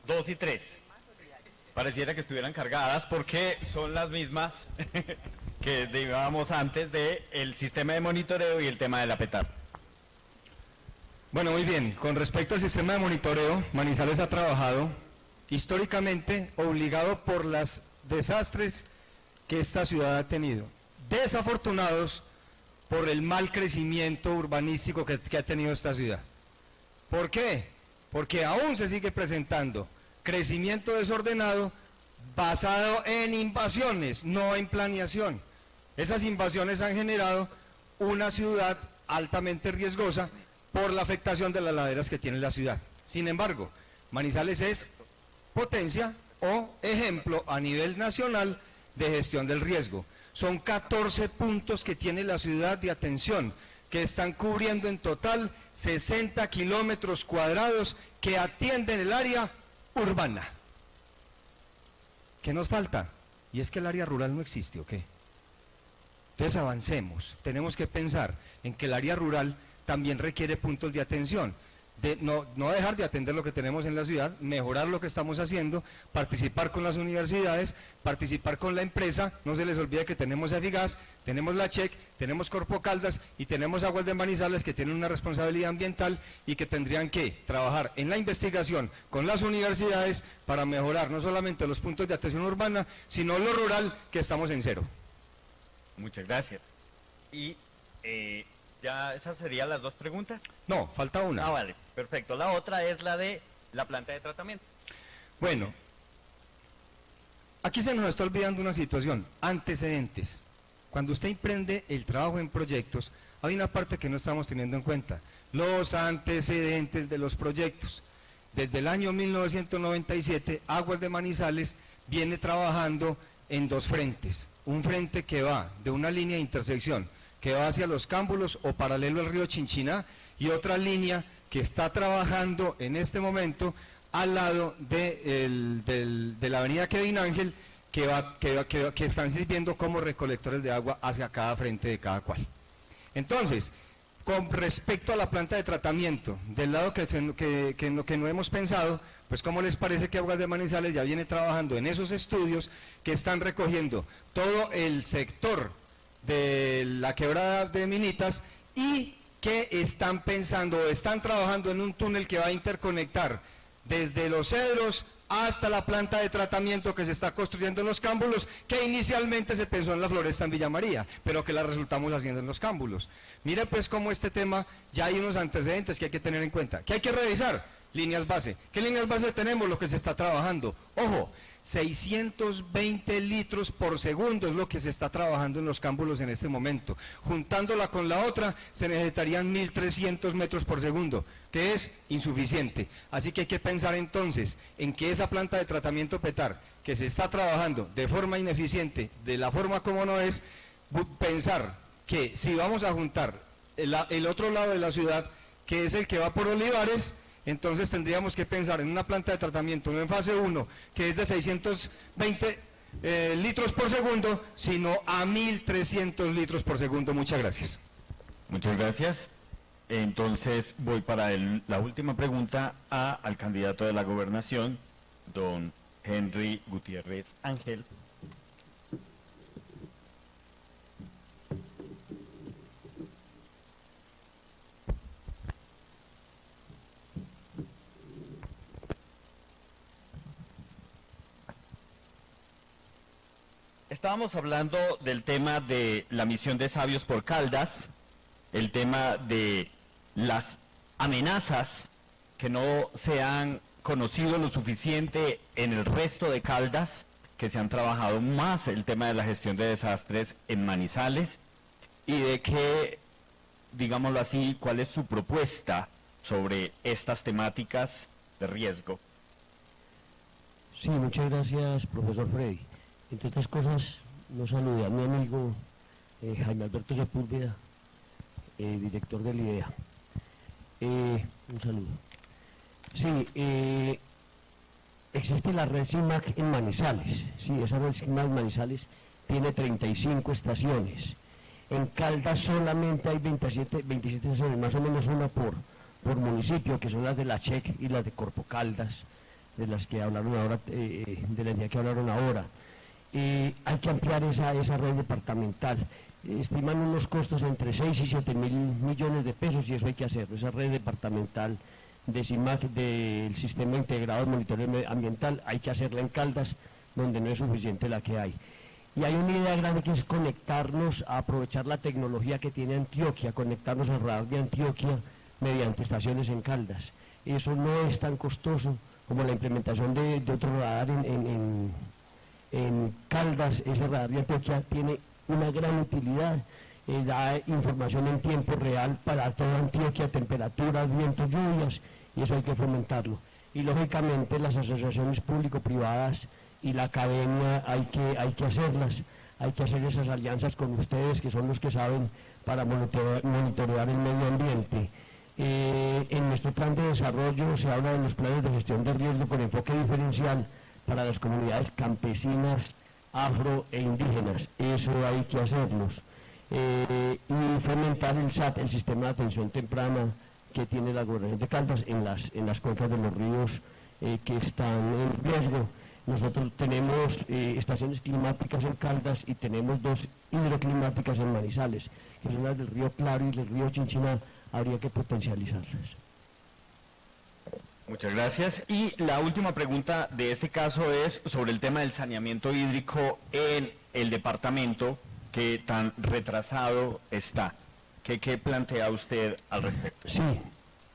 S1: Dos y 3. Pareciera que estuvieran cargadas porque son las mismas que digamos antes del sistema de monitoreo y el tema de la PETAR.
S11: Bueno, muy bien. Con respecto al sistema de monitoreo, Manizales ha trabajado históricamente obligado por los desastres que esta ciudad ha tenido. Desafortunados por el mal crecimiento urbanístico que ha tenido esta ciudad. ¿Por qué? Porque aún se sigue presentando crecimiento desordenado basado en invasiones, no en planeación. Esas invasiones han generado una ciudad altamente riesgosa por la afectación de las laderas que tiene la ciudad. Sin embargo, Manizales es potencia o ejemplo a nivel nacional de gestión del riesgo. Son 14 puntos que tiene la ciudad de atención, que están cubriendo en total 60 kilómetros cuadrados que atienden el área urbana. ¿Qué nos falta? Y es que el área rural no existe, ¿o qué? Entonces avancemos, tenemos que pensar en que el área rural también requiere puntos de atención, de no dejar de atender lo que tenemos en la ciudad, mejorar lo que estamos haciendo, participar con las universidades, participar con la empresa. No se les olvide que tenemos Efigas, tenemos la CHEC, tenemos Corpo Caldas y tenemos Aguas de Manizales, que tienen una responsabilidad ambiental y que tendrían que trabajar en la investigación con las universidades para mejorar no solamente los puntos de atención urbana, sino lo rural, que estamos en cero.
S1: Muchas gracias. Y ya esas serían las 2 preguntas.
S11: No, falta una.
S1: Ah, vale, perfecto. La otra es la de la planta de tratamiento.
S11: Bueno, aquí se nos está olvidando una situación, antecedentes. Cuando usted emprende el trabajo en proyectos, hay una parte que no estamos teniendo en cuenta, los antecedentes de los proyectos. Desde el año 1997, Aguas de Manizales viene trabajando en 2 frentes. Un frente que va de una línea de intersección, que va hacia los Cámbulos o paralelo al río Chinchiná, y otra línea que está trabajando en este momento al lado de la avenida Kevin Ángel, que están sirviendo como recolectores de agua hacia cada frente de cada cual. Entonces, con respecto a la planta de tratamiento, del lado que no hemos pensado, pues ¿cómo les parece que Aguas de Manizales ya viene trabajando en esos estudios que están recogiendo todo el sector de la quebrada de Minitas y que están pensando o están trabajando en un túnel que va a interconectar desde Los Cedros hasta la planta de tratamiento que se está construyendo en Los Cámbulos, que inicialmente se pensó en la Floresta en Villa María, pero que la resultamos haciendo en Los Cámbulos? Mire pues cómo este tema ya hay unos antecedentes que hay que tener en cuenta, que hay que revisar. Líneas base. ¿Qué líneas base tenemos? Lo que se está trabajando. Ojo, 620 litros por segundo es lo que se está trabajando en Los Cámbulos en este momento. Juntándola con la otra, se necesitarían 1.300 metros por segundo, que es insuficiente. Así que hay que pensar entonces en que esa planta de tratamiento PETAR, que se está trabajando de forma ineficiente, de la forma como no es, pensar que si vamos a juntar el otro lado de la ciudad, que es el que va por Olivares, entonces tendríamos que pensar en una planta de tratamiento, no en fase 1, que es de 620 litros por segundo, sino a 1.300 litros por segundo. Muchas gracias.
S1: Muchas gracias. Entonces voy para la última pregunta al candidato de la gobernación, don Henry Gutiérrez Ángel. Estábamos hablando del tema de la misión de Sabios por Caldas, el tema de las amenazas que no se han conocido lo suficiente en el resto de Caldas, que se han trabajado más el tema de la gestión de desastres en Manizales, y de que, digámoslo así, cuál es su propuesta sobre estas temáticas de riesgo.
S12: Sí, muchas gracias, profesor Frey. Entre otras cosas,
S3: no saludé a mi amigo Jaime Alberto Sepúlveda, director del IDEA. Un saludo. Sí, existe la red CIMAC en Manizales. Sí, esa red CIMAC en Manizales tiene 35 estaciones. En Caldas solamente hay 27 estaciones, más o menos una por municipio, que son las de la CHEC y las de Corpo Caldas, de las que hablaron ahora, de la entidad que hablaron ahora. Hay que ampliar esa red departamental. Estiman unos costos entre 6 y 7 mil millones de pesos y eso hay que hacerlo. Esa red departamental de CIMAC, del Sistema Integrado de Monitoreo Ambiental, hay que hacerla en Caldas, donde no es suficiente la que hay. Y hay una idea grande que es conectarnos, a aprovechar la tecnología que tiene Antioquia, conectarnos al radar de Antioquia mediante estaciones en Caldas. Eso no es tan costoso como la implementación de otro radar en Caldas. Ese radar de Antioquia tiene una gran utilidad, da información en tiempo real para toda Antioquia, temperaturas, vientos, lluvias, y eso hay que fomentarlo. Y lógicamente las asociaciones público-privadas y la academia hay que hacerlas, hay que hacer esas alianzas con ustedes, que son los que saben, para monitorear el medio ambiente. En nuestro plan de desarrollo se habla de los planes de gestión de riesgo con enfoque diferencial para las comunidades campesinas, afro e indígenas. Eso hay que hacerlos. Y fomentar el SAT, el Sistema de Atención Temprana que tiene la Gobernación de Caldas en las cuencas de los ríos que están en riesgo. Nosotros tenemos estaciones climáticas en Caldas y tenemos 2 hidroclimáticas en Manizales, que son las del río Claro y del río Chinchiná. Habría que potencializarlas.
S1: Muchas gracias. Y la última pregunta de este caso es sobre el tema del saneamiento hídrico en el departamento, que tan retrasado está. ¿Qué plantea usted al respecto?
S3: Sí,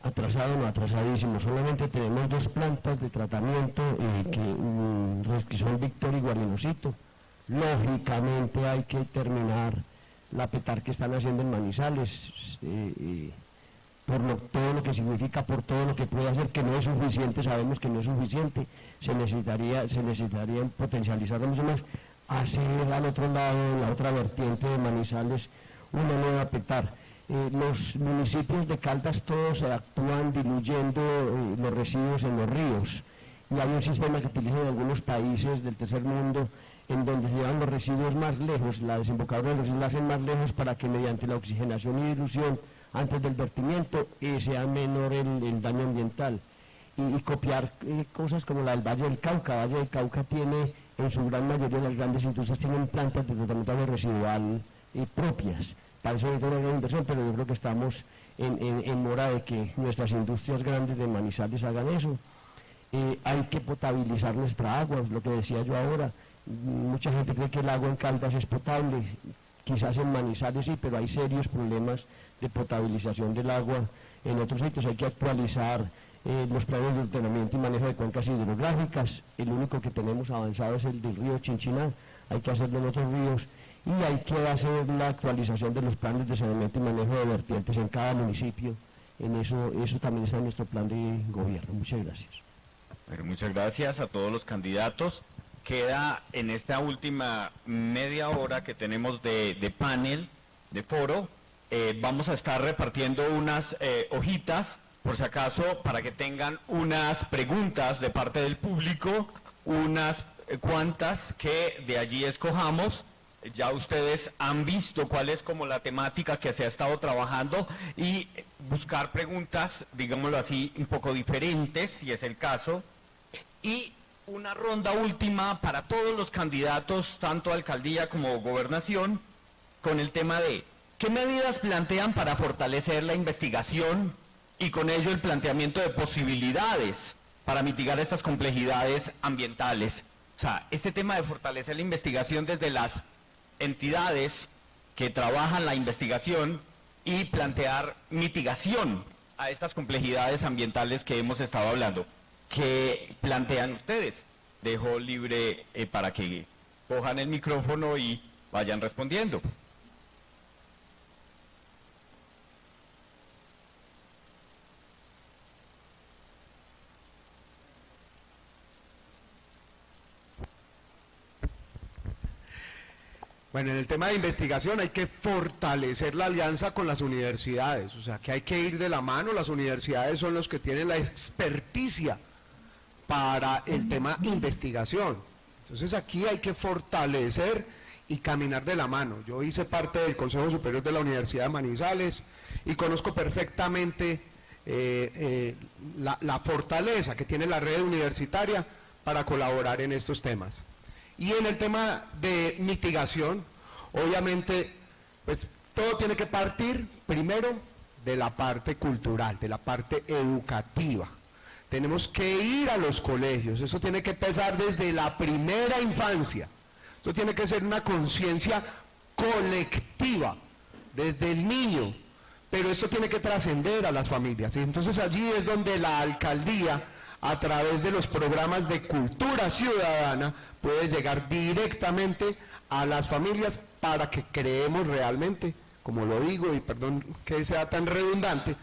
S3: atrasado, no atrasadísimo. Solamente tenemos 2 plantas de tratamiento que son Victoria y Guarinosito. Lógicamente hay que terminar la petar que están haciendo en Manizales, por todo lo que significa, por todo lo que puede hacer, que no es suficiente, sabemos que no es suficiente, se necesitaría potencializarlo mucho más, hacer al otro lado, en la otra vertiente de Manizales, una nueva petar. Los municipios de Caldas todos actúan diluyendo los residuos en los ríos, y hay un sistema que utilizan algunos países del tercer mundo, en donde se llevan los residuos más lejos, la desembocadura de los residuos la hacen más lejos para que mediante la oxigenación y dilución antes del vertimiento sea menor el daño ambiental. Y copiar cosas como la del Valle del Cauca. Valle del Cauca tiene, en su gran mayoría, las grandes industrias tienen plantas de tratamiento residual propias. Para eso hay una gran inversión, pero yo creo que estamos en mora de que nuestras industrias grandes de Manizales hagan eso. Hay que potabilizar nuestra agua, es lo que decía yo ahora. Mucha gente cree que el agua en Caldas es potable, quizás en Manizales sí, pero hay serios problemas de potabilización del agua. En otros sitios hay que actualizar los planes de ordenamiento y manejo de cuencas hidrográficas. El único que tenemos avanzado es el del río Chinchiná, hay que hacerlo en otros ríos, y hay que hacer la actualización de los planes de saneamiento y manejo de vertientes en cada municipio. En eso también está en nuestro plan de gobierno. Muchas gracias.
S1: Bueno, muchas gracias a todos los candidatos. Queda en esta última media hora que tenemos de panel, de foro, vamos a estar repartiendo unas hojitas, por si acaso, para que tengan unas preguntas de parte del público, unas cuantas que de allí escojamos. Ya ustedes han visto cuál es como la temática que se ha estado trabajando y buscar preguntas, digámoslo así, un poco diferentes, si es el caso, y una ronda última para todos los candidatos, tanto a alcaldía como gobernación, con el tema de ¿qué medidas plantean para fortalecer la investigación y con ello el planteamiento de posibilidades para mitigar estas complejidades ambientales? O sea, este tema de fortalecer la investigación desde las entidades que trabajan la investigación y plantear mitigación a estas complejidades ambientales que hemos estado hablando. ¿Qué plantean ustedes? Dejo libre para que cojan el micrófono y vayan respondiendo.
S4: Bueno, en el tema de investigación hay que fortalecer la alianza con las universidades, o sea que hay que ir de la mano, las universidades son los que tienen la experticia para el tema investigación. Entonces aquí hay que fortalecer y caminar de la mano. Yo hice parte del Consejo Superior de la Universidad de Manizales y conozco perfectamente la fortaleza que tiene la red universitaria para colaborar en estos temas. Y en el tema de mitigación, obviamente, pues todo tiene que partir primero de la parte cultural, de la parte educativa. Tenemos que ir a los colegios, eso tiene que empezar desde la primera infancia. Esto tiene que ser una conciencia colectiva, desde el niño, pero esto tiene que trascender a las familias. Y entonces allí es donde la alcaldía, a través de los programas de cultura ciudadana, puede llegar directamente a las familias para que creemos realmente, como lo digo, y perdón que sea tan redundante,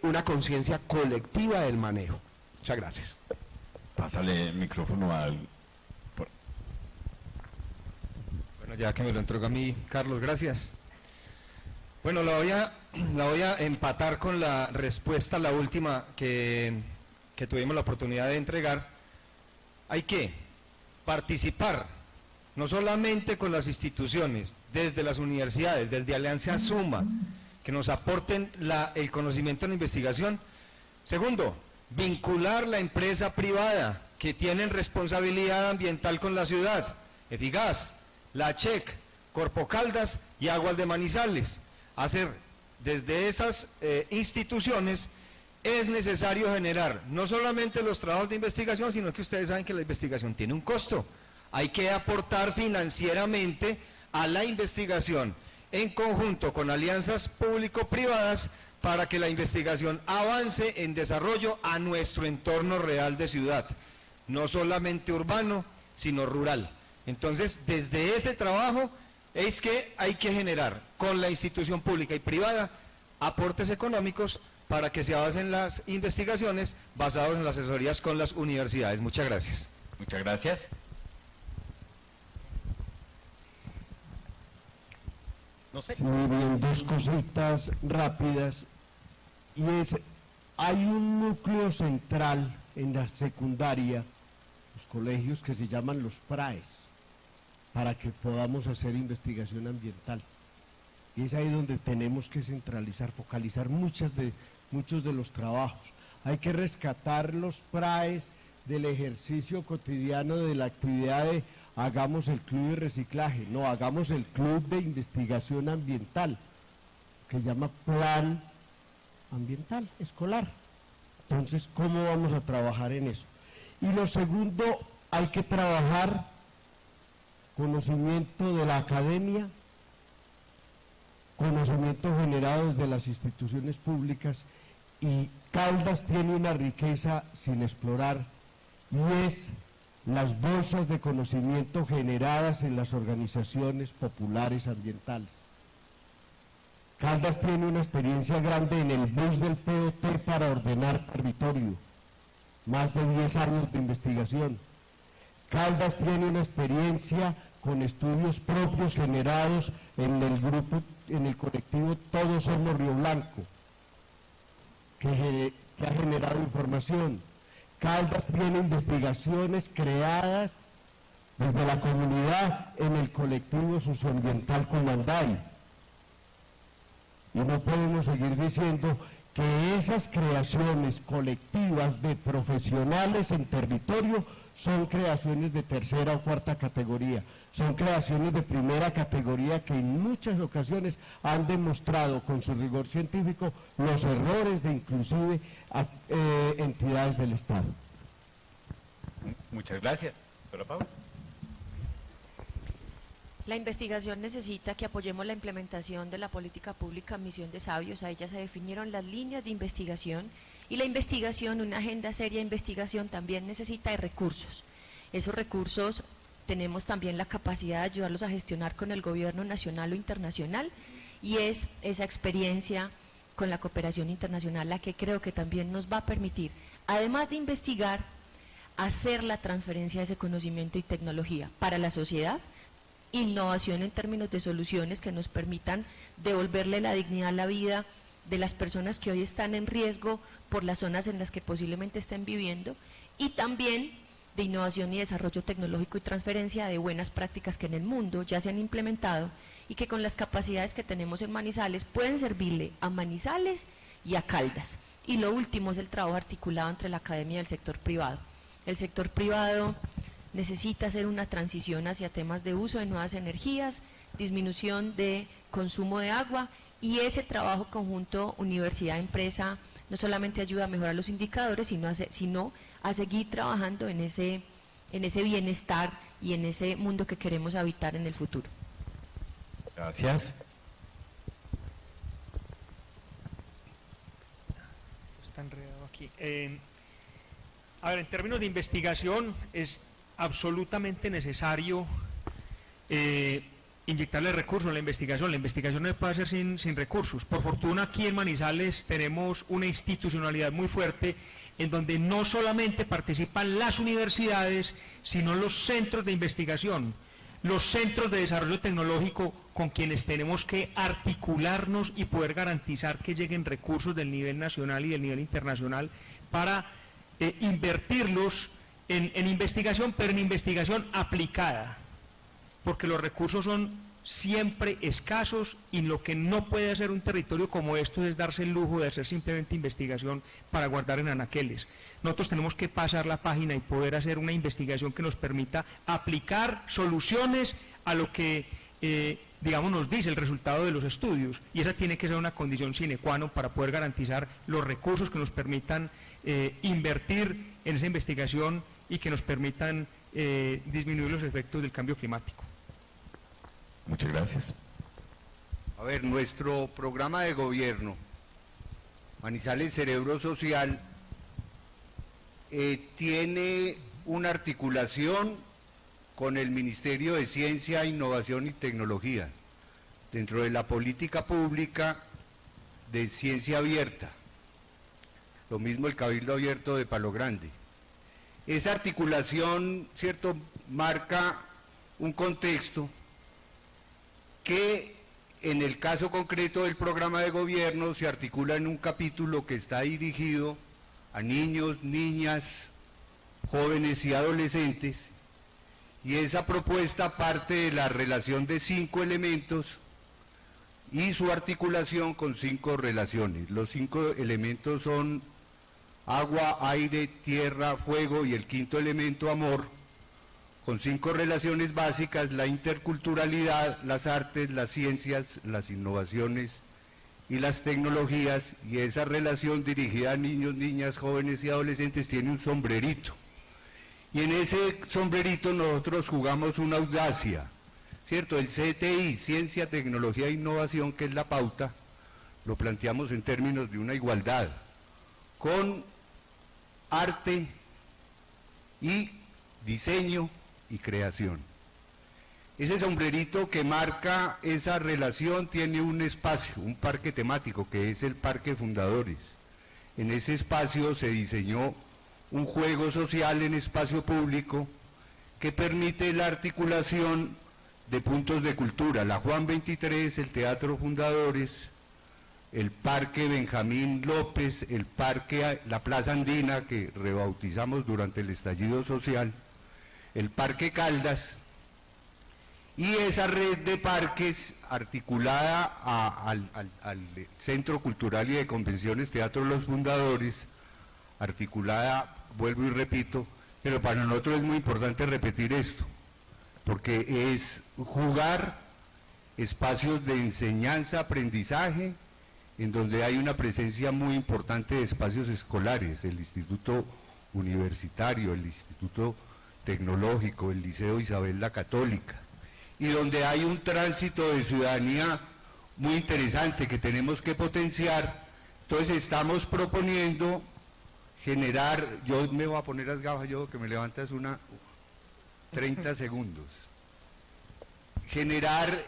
S4: una conciencia colectiva del manejo. Muchas gracias.
S9: Pásale el micrófono al...
S11: Bueno, ya que me lo entregó a mí, Carlos, gracias. Bueno, la voy a empatar con la respuesta, la última que tuvimos la oportunidad de entregar. Hay que participar, no solamente con las instituciones, desde las universidades, desde Alianza Suma, que nos aporten el conocimiento en la investigación. Segundo, vincular la empresa privada que tienen responsabilidad ambiental con la ciudad, Efigas, la CHEC, Corpo Caldas y Aguas de Manizales. Hacer desde esas instituciones es necesario generar no solamente los trabajos de investigación, sino que ustedes saben que la investigación tiene un costo. Hay que aportar financieramente a la investigación en conjunto con alianzas público-privadas para que la investigación avance en desarrollo a nuestro entorno real de ciudad, no solamente urbano, sino rural. Entonces, desde ese trabajo es que hay que generar con la institución pública y privada aportes económicos para que se avancen las investigaciones basados en las asesorías con las universidades. Muchas gracias.
S1: Muchas gracias. No sé.
S3: Sí, bien, dos cositas rápidas. Y es, hay un núcleo central en la secundaria, los colegios que se llaman los PRAES, para que podamos hacer investigación ambiental. Y es ahí donde tenemos que centralizar, focalizar muchos de los trabajos. Hay que rescatar los PRAES del ejercicio cotidiano de la actividad de hagamos el club de reciclaje, no, hagamos el club de investigación ambiental, que se llama Plan Ambiental Escolar. Entonces, ¿cómo vamos a trabajar en eso? Y lo segundo, hay que trabajar conocimiento de la academia, conocimiento generado desde las instituciones públicas, y Caldas tiene una riqueza sin explorar, y es las bolsas de conocimiento generadas en las organizaciones populares ambientales. Caldas tiene una experiencia grande en el bus del POT para ordenar territorio, más de 10 años de investigación. Caldas tiene una experiencia con estudios propios generados en el grupo, en el colectivo Todos Somos Río Blanco, que ha generado información. Caldas tiene investigaciones creadas desde la comunidad en el colectivo socioambiental Comanday. Y no podemos seguir diciendo que esas creaciones colectivas de profesionales en territorio son creaciones de tercera o cuarta categoría, son creaciones de primera categoría que en muchas ocasiones han demostrado con su rigor científico los errores de inclusive entidades del Estado.
S1: Muchas gracias. Doctora Paula.
S10: La investigación necesita que apoyemos la implementación de la política pública Misión de Sabios. Ahí ya se definieron las líneas de investigación, y la investigación, una agenda seria de investigación, también necesita de recursos. Esos recursos tenemos también la capacidad de ayudarlos a gestionar con el gobierno nacional o internacional, y es esa experiencia con la cooperación internacional la que creo que también nos va a permitir, además de investigar, hacer la transferencia de ese conocimiento y tecnología para la sociedad, innovación en términos de soluciones que nos permitan devolverle la dignidad a la vida de las personas que hoy están en riesgo por las zonas en las que posiblemente estén viviendo, y también de innovación y desarrollo tecnológico y transferencia de buenas prácticas que en el mundo ya se han implementado y que con las capacidades que tenemos en Manizales pueden servirle a Manizales y a Caldas. Y lo último es el trabajo articulado entre la academia y el sector privado. El sector privado necesita hacer una transición hacia temas de uso de nuevas energías, disminución de consumo de agua, y ese trabajo conjunto universidad-empresa no solamente ayuda a mejorar los indicadores, sino a seguir trabajando en ese bienestar y en ese mundo que queremos habitar en el futuro.
S1: Gracias.
S5: Está enredado aquí. A ver, en términos de investigación es absolutamente necesario inyectarle recursos a la investigación. La investigación no se puede hacer sin recursos. Por fortuna aquí en Manizales tenemos una institucionalidad muy fuerte en donde no solamente participan las universidades, sino los centros de investigación, los centros de desarrollo tecnológico, con quienes tenemos que articularnos y poder garantizar que lleguen recursos del nivel nacional y del nivel internacional para invertirlos en investigación, pero en investigación aplicada, porque los recursos son siempre escasos y lo que no puede hacer un territorio como esto es darse el lujo de hacer simplemente investigación para guardar en anaqueles. Nosotros tenemos que pasar la página y poder hacer una investigación que nos permita aplicar soluciones a lo que, digamos, nos dice el resultado de los estudios, y esa tiene que ser una condición sine qua non para poder garantizar los recursos que nos permitan invertir en esa investigación y que nos permitan disminuir los efectos del cambio climático.
S1: Muchas gracias.
S12: A ver, nuestro programa de gobierno, Manizales Cerebro Social, tiene una articulación con el Ministerio de Ciencia, Innovación y Tecnología, dentro de la política pública de ciencia abierta, lo mismo el Cabildo Abierto de Palo Grande. Esa articulación, ¿cierto?, marca un contexto que en el caso concreto del programa de gobierno se articula en un capítulo que está dirigido a niños, niñas, jóvenes y adolescentes, y esa propuesta parte de la relación de 5 elementos y su articulación con 5 relaciones. Los 5 elementos son agua, aire, tierra, fuego y el 5.º elemento, amor, con 5 relaciones básicas: la interculturalidad, las artes, las ciencias, las innovaciones y las tecnologías, y esa relación dirigida a niños, niñas, jóvenes y adolescentes tiene un sombrerito. Y en ese sombrerito nosotros jugamos una audacia, ¿cierto? El CTI, Ciencia, Tecnología e Innovación, que es la pauta, lo planteamos en términos de una igualdad, con arte y diseño y creación. Ese sombrerito que marca esa relación tiene un espacio, un parque temático, que es el Parque Fundadores. En ese espacio se diseñó un juego social en espacio público que permite la articulación de puntos de cultura: la Juan 23, el Teatro Fundadores, el Parque Benjamín López, el Parque La Plaza Andina, que rebautizamos durante el estallido social, el Parque Caldas, y esa red de parques articulada al Centro Cultural y de Convenciones Teatro Los Fundadores, articulada, vuelvo y repito, pero para nosotros es muy importante repetir esto, porque es jugar espacios de enseñanza, aprendizaje, en donde hay una presencia muy importante de espacios escolares: el Instituto Universitario, el Instituto Tecnológico, el Liceo Isabel la Católica, y donde hay un tránsito de ciudadanía muy interesante que tenemos que potenciar. Entonces estamos proponiendo generar, yo me voy a poner las gafas, yo que me levantas 30 segundos, generar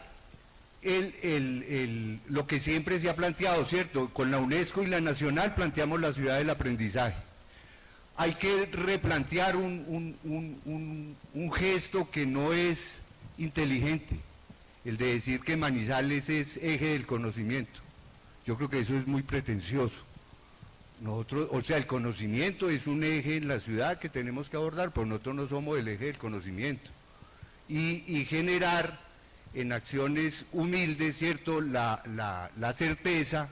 S12: lo que siempre se ha planteado, ¿cierto? Con la UNESCO y la Nacional planteamos la ciudad del aprendizaje. Hay que replantear un gesto que no es inteligente, el de decir que Manizales es eje del conocimiento. Yo creo que eso es muy pretencioso. Nosotros, o sea, el conocimiento es un eje en la ciudad que tenemos que abordar, pero nosotros no somos el eje del conocimiento. Y generar en acciones humildes, ¿cierto?, la certeza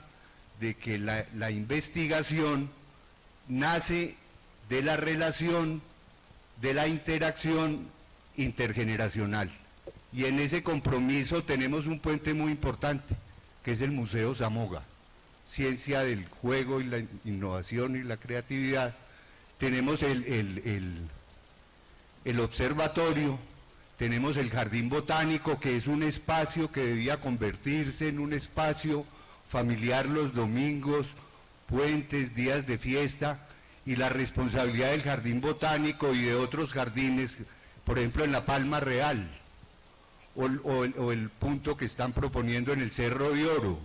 S12: de que la investigación nace de la relación, de la interacción intergeneracional. Y en ese compromiso tenemos un puente muy importante, que es el Museo Zamoga, Ciencia del Juego y la Innovación y la Creatividad. Tenemos el observatorio, tenemos el Jardín Botánico, que es un espacio que debía convertirse en un espacio familiar los domingos, puentes, días de fiesta, y la responsabilidad del Jardín Botánico y de otros jardines, por ejemplo en la Palma Real, o el punto que están proponiendo en el Cerro de Oro,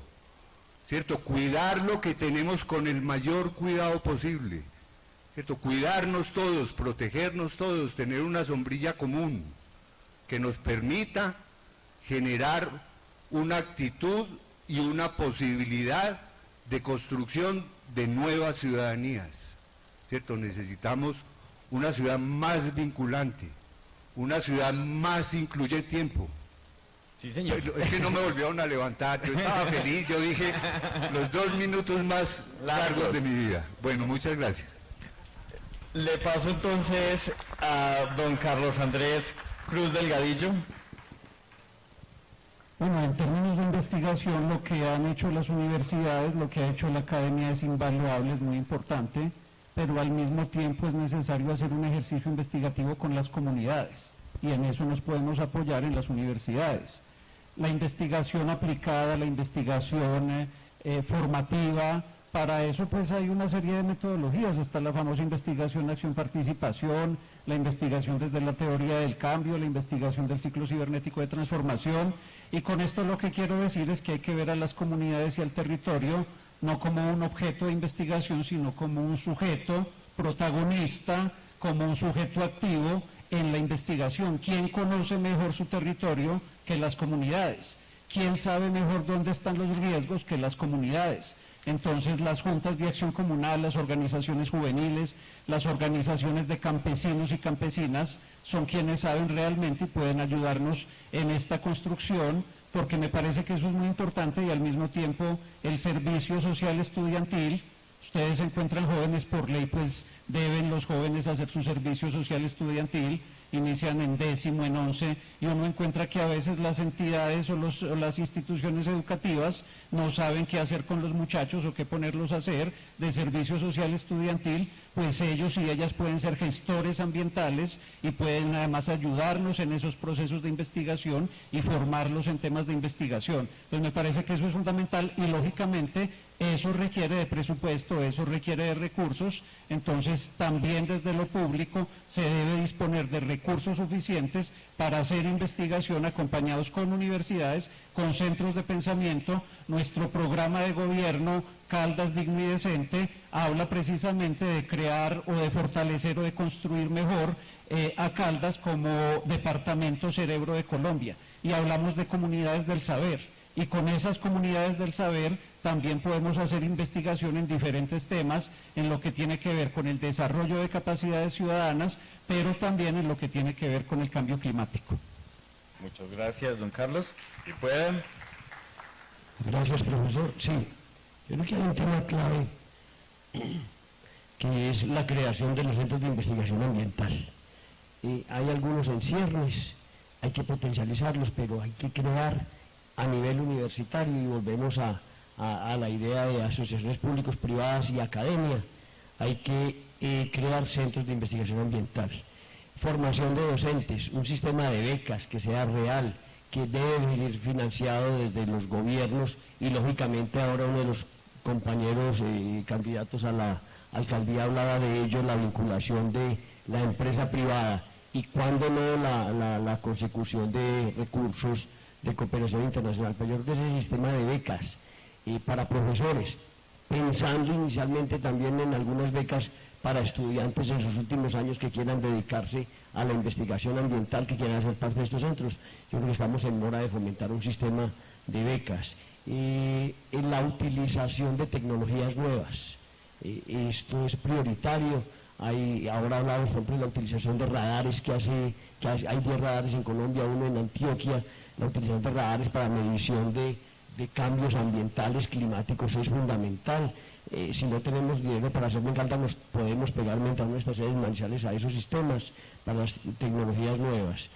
S12: ¿cierto? Cuidar lo que tenemos con el mayor cuidado posible, ¿cierto? Cuidarnos todos, protegernos todos, tener una sombrilla común que nos permita generar una actitud y una posibilidad de construcción de nuevas ciudadanías, ¿cierto? Necesitamos una ciudad más vinculante, una ciudad más incluyente. Tiempo.
S1: Sí, señor.
S12: Es que no me volvieron a levantar, yo estaba feliz, yo dije los 2 minutos más largos de mi vida. Bueno, muchas gracias.
S1: Le paso entonces a don Carlos Andrés Cruz Delgadillo.
S6: Bueno, en términos de investigación, lo que han hecho las universidades, lo que ha hecho la academia es invaluable, es muy importante, pero al mismo tiempo es necesario hacer un ejercicio investigativo con las comunidades, y en eso nos podemos apoyar en las universidades. La investigación aplicada, la investigación formativa, para eso pues hay una serie de metodologías, está la famosa investigación, acción, participación, la investigación desde la teoría del cambio, la investigación del ciclo cibernético de transformación, y con esto lo que quiero decir es que hay que ver a las comunidades y al territorio no como un objeto de investigación, sino como un sujeto protagonista, como un sujeto activo en la investigación. ¿Quién conoce mejor su territorio que las comunidades? ¿Quién sabe mejor dónde están los riesgos que las comunidades? Entonces las juntas de acción comunal, las organizaciones juveniles, las organizaciones de campesinos y campesinas son quienes saben realmente y pueden ayudarnos en esta construcción, porque me parece que eso es muy importante, y al mismo tiempo el servicio social estudiantil. Ustedes se encuentran jóvenes por ley, pues deben los jóvenes hacer su servicio social estudiantil, inician en 10º, en 11, y uno encuentra que a veces las entidades o las instituciones educativas no saben qué hacer con los muchachos o qué ponerlos a hacer de servicio social estudiantil, pues ellos y ellas pueden ser gestores ambientales y pueden además ayudarnos en esos procesos de investigación y formarlos en temas de investigación. Entonces me parece que eso es fundamental, y lógicamente eso requiere de presupuesto, eso requiere de recursos. Entonces también desde lo público se debe disponer de recursos suficientes para hacer investigación acompañados con universidades, con centros de pensamiento. Nuestro programa de gobierno, Caldas Digno y Decente, habla precisamente de crear o de fortalecer o de construir mejor a Caldas como departamento cerebro de Colombia, y hablamos de comunidades del saber, y con esas comunidades del saber también podemos hacer investigación en diferentes temas, en lo que tiene que ver con el desarrollo de capacidades ciudadanas, pero también en lo que tiene que ver con el cambio climático.
S1: Muchas gracias, don Carlos. ¿Y pueden?
S13: Gracias, profesor. Sí, yo creo que hay un tema clave, que es la creación de los centros de investigación ambiental. Hay algunos en ciernes, hay que potencializarlos, pero hay que crear a nivel universitario, y volvemos a la idea de asociaciones públicos, privadas y academia. Hay que crear centros de investigación ambiental, formación de docentes, un sistema de becas que sea real, que debe venir financiado desde los gobiernos, y lógicamente ahora uno de los compañeros candidatos a la alcaldía hablaba de ello, la vinculación de la empresa privada, y cuando no la consecución de recursos de cooperación internacional. Pero yo creo que ese sistema de becas para profesores, pensando inicialmente también en algunas becas para estudiantes en sus últimos años que quieran dedicarse a la investigación ambiental, que quieran hacer parte de estos centros. Yo creo que estamos en mora de fomentar un sistema de becas. En la utilización de tecnologías nuevas, esto es prioritario. Ahora hablamos, por ejemplo, de la utilización de radares hay 10 radares en Colombia, uno en Antioquia. La utilización de radares para medición de cambios ambientales, climáticos es fundamental. Si no tenemos dinero para hacerlo en Caldas, nos podemos pegar mientras nuestras sedes manizales a esos sistemas para las tecnologías nuevas.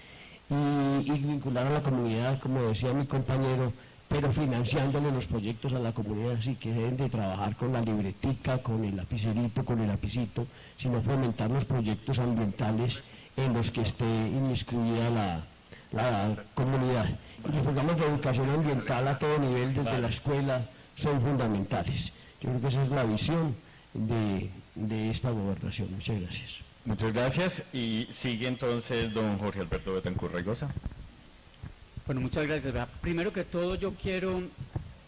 S13: Y vincular a la comunidad, como decía mi compañero, pero financiándole los proyectos a la comunidad, así que deben de trabajar con la libretica, con el lapicerito, con el lapicito, sino fomentar los proyectos ambientales en los que esté inmiscuida la comunidad. Y los programas de educación ambiental a todo nivel, desde la escuela, son fundamentales. Yo creo que esa es la visión de esta gobernación. Muchas gracias.
S1: Muchas gracias. Y sigue entonces don Jorge Alberto Betancur Raigosa.
S2: Bueno, muchas gracias. Primero que todo, yo quiero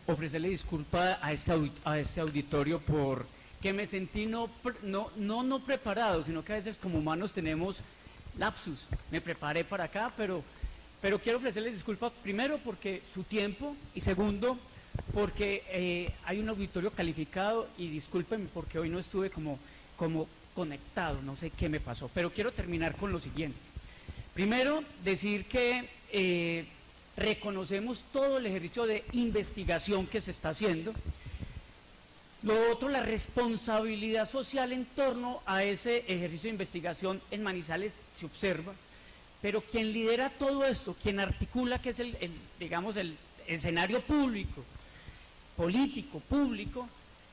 S2: ofrecerle disculpa a este auditorio por que me sentí no preparado, sino que a veces como humanos tenemos lapsus. Me preparé para acá, pero quiero ofrecerles disculpas primero porque su tiempo y segundo porque hay un auditorio calificado y discúlpenme porque hoy no estuve como conectado, no sé qué me pasó, pero quiero terminar con lo siguiente. Primero, decir que reconocemos todo el ejercicio de investigación que se está haciendo. Lo otro, la responsabilidad social en torno a ese ejercicio de investigación en Manizales se observa, pero quien lidera todo esto, quien articula, que es digamos, el escenario público, político, público,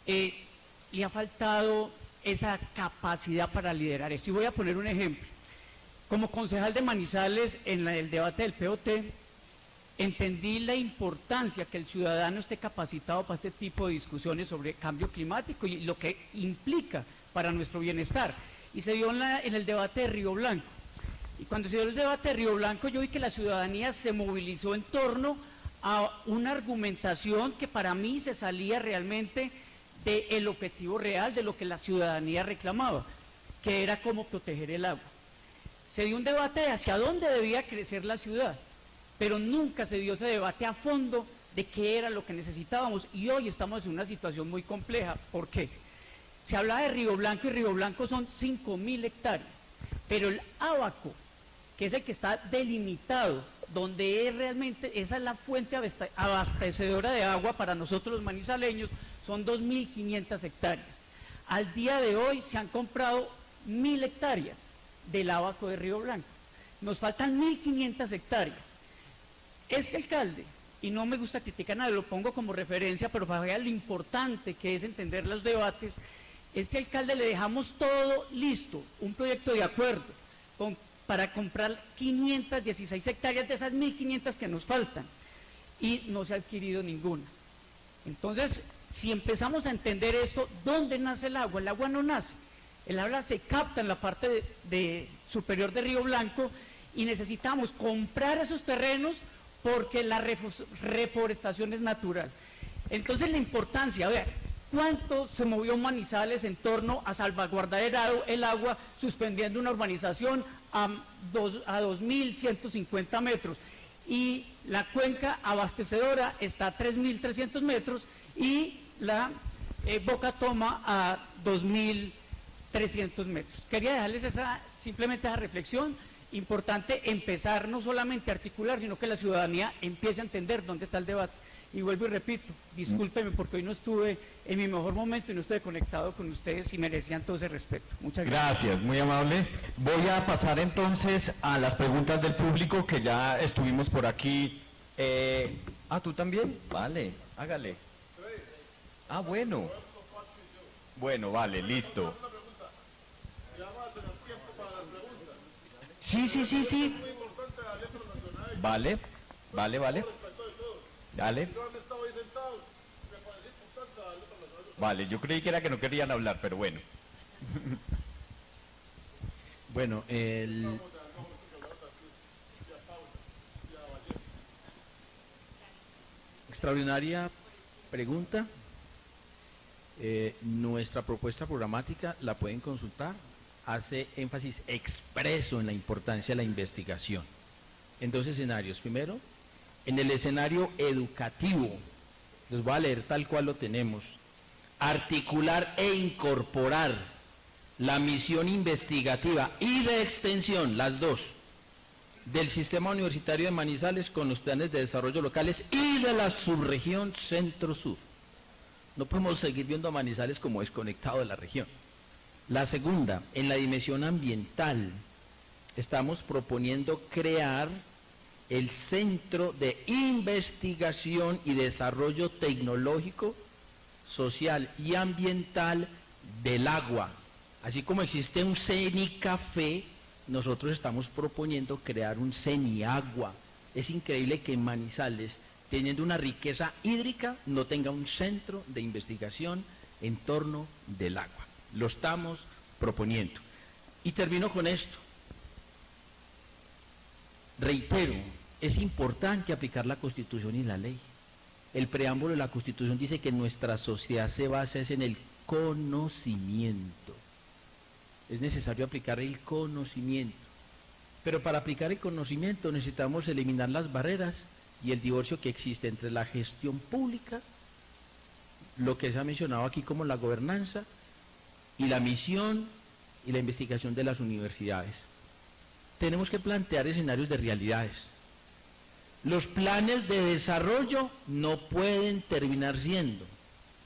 S2: le ha faltado esa capacidad para liderar esto. Y voy a poner un ejemplo. Como concejal de Manizales, en el debate del POT, entendí la importancia que el ciudadano esté capacitado para este tipo de discusiones sobre cambio climático y lo que implica para nuestro bienestar. Y se dio en el debate de Río Blanco. Y cuando se dio el debate de Río Blanco, yo vi que la ciudadanía se movilizó en torno a una argumentación que para mí se salía realmente del objetivo real de lo que la ciudadanía reclamaba, que era cómo proteger el agua. Se dio un debate de hacia dónde debía crecer la ciudad, pero nunca se dio ese debate a fondo de qué era lo que necesitábamos, y hoy estamos en una situación muy compleja. ¿Por qué? Se hablaba de Río Blanco y Río Blanco son 5.000 hectáreas, pero el Abaco, que es el que está delimitado, donde realmente esa es la fuente abastecedora de agua para nosotros los manizaleños, son 2.500 hectáreas. Al día de hoy se han comprado 1.000 hectáreas del Abaco de Río Blanco. Nos faltan 1.500 hectáreas. Este alcalde, y no me gusta criticar nada, lo pongo como referencia, pero para ver lo importante que es entender los debates, este alcalde le dejamos todo listo, un proyecto de acuerdo, para comprar 516 hectáreas de esas 1.500 que nos faltan, y no se ha adquirido ninguna. Entonces, si empezamos a entender esto, ¿dónde nace el agua? El agua no nace. El agua se capta en la parte superior de Río Blanco y necesitamos comprar esos terrenos porque la reforestación es natural. Entonces, la importancia, a ver, ¿cuánto se movió Manizales en torno a salvaguardar el agua suspendiendo una urbanización a 2.150 metros? Y la cuenca abastecedora está a 3.300 metros y la boca toma a 2.300 metros. Quería dejarles simplemente esa reflexión. Importante empezar no solamente a articular, sino que la ciudadanía empiece a entender dónde está el debate. Y vuelvo y repito, discúlpenme porque hoy no estuve en mi mejor momento y no estuve conectado con ustedes y merecían todo ese respeto. Muchas gracias.
S1: Gracias, muy amable. Voy a pasar entonces a las preguntas del público que ya estuvimos por aquí. ¿Tú también? Vale, hágale. Bueno. Bueno, vale, listo. Sí. Vale. Dale. Vale, yo creí que era que no querían hablar, pero bueno.
S7: Bueno, extraordinaria pregunta. Nuestra propuesta programática la pueden consultar, hace énfasis expreso en la importancia de la investigación. En dos escenarios. Primero, en el escenario educativo, les voy a leer tal cual lo tenemos: articular e incorporar la misión investigativa y de extensión, las dos, del Sistema Universitario de Manizales con los planes de desarrollo locales y de la subregión Centro-Sur. No podemos seguir viendo a Manizales como desconectado de la región. La segunda, en la dimensión ambiental, estamos proponiendo crear el Centro de Investigación y Desarrollo Tecnológico, Social y Ambiental del Agua. Así como existe un CENICAFE, nosotros estamos proponiendo crear un CENIAGUA. Es increíble que en Manizales, teniendo una riqueza hídrica, no tenga un centro de investigación en torno del agua. Lo estamos proponiendo. Y termino con esto. Reitero, es importante aplicar la Constitución y la ley. El preámbulo de la Constitución dice que nuestra sociedad se basa en el conocimiento. Es necesario aplicar el conocimiento. Pero para aplicar el conocimiento necesitamos eliminar las barreras y el divorcio que existe entre la gestión pública, lo que se ha mencionado aquí como la gobernanza, y la misión y la investigación de las universidades. Tenemos que plantear escenarios de realidades. Los planes de desarrollo no pueden terminar siendo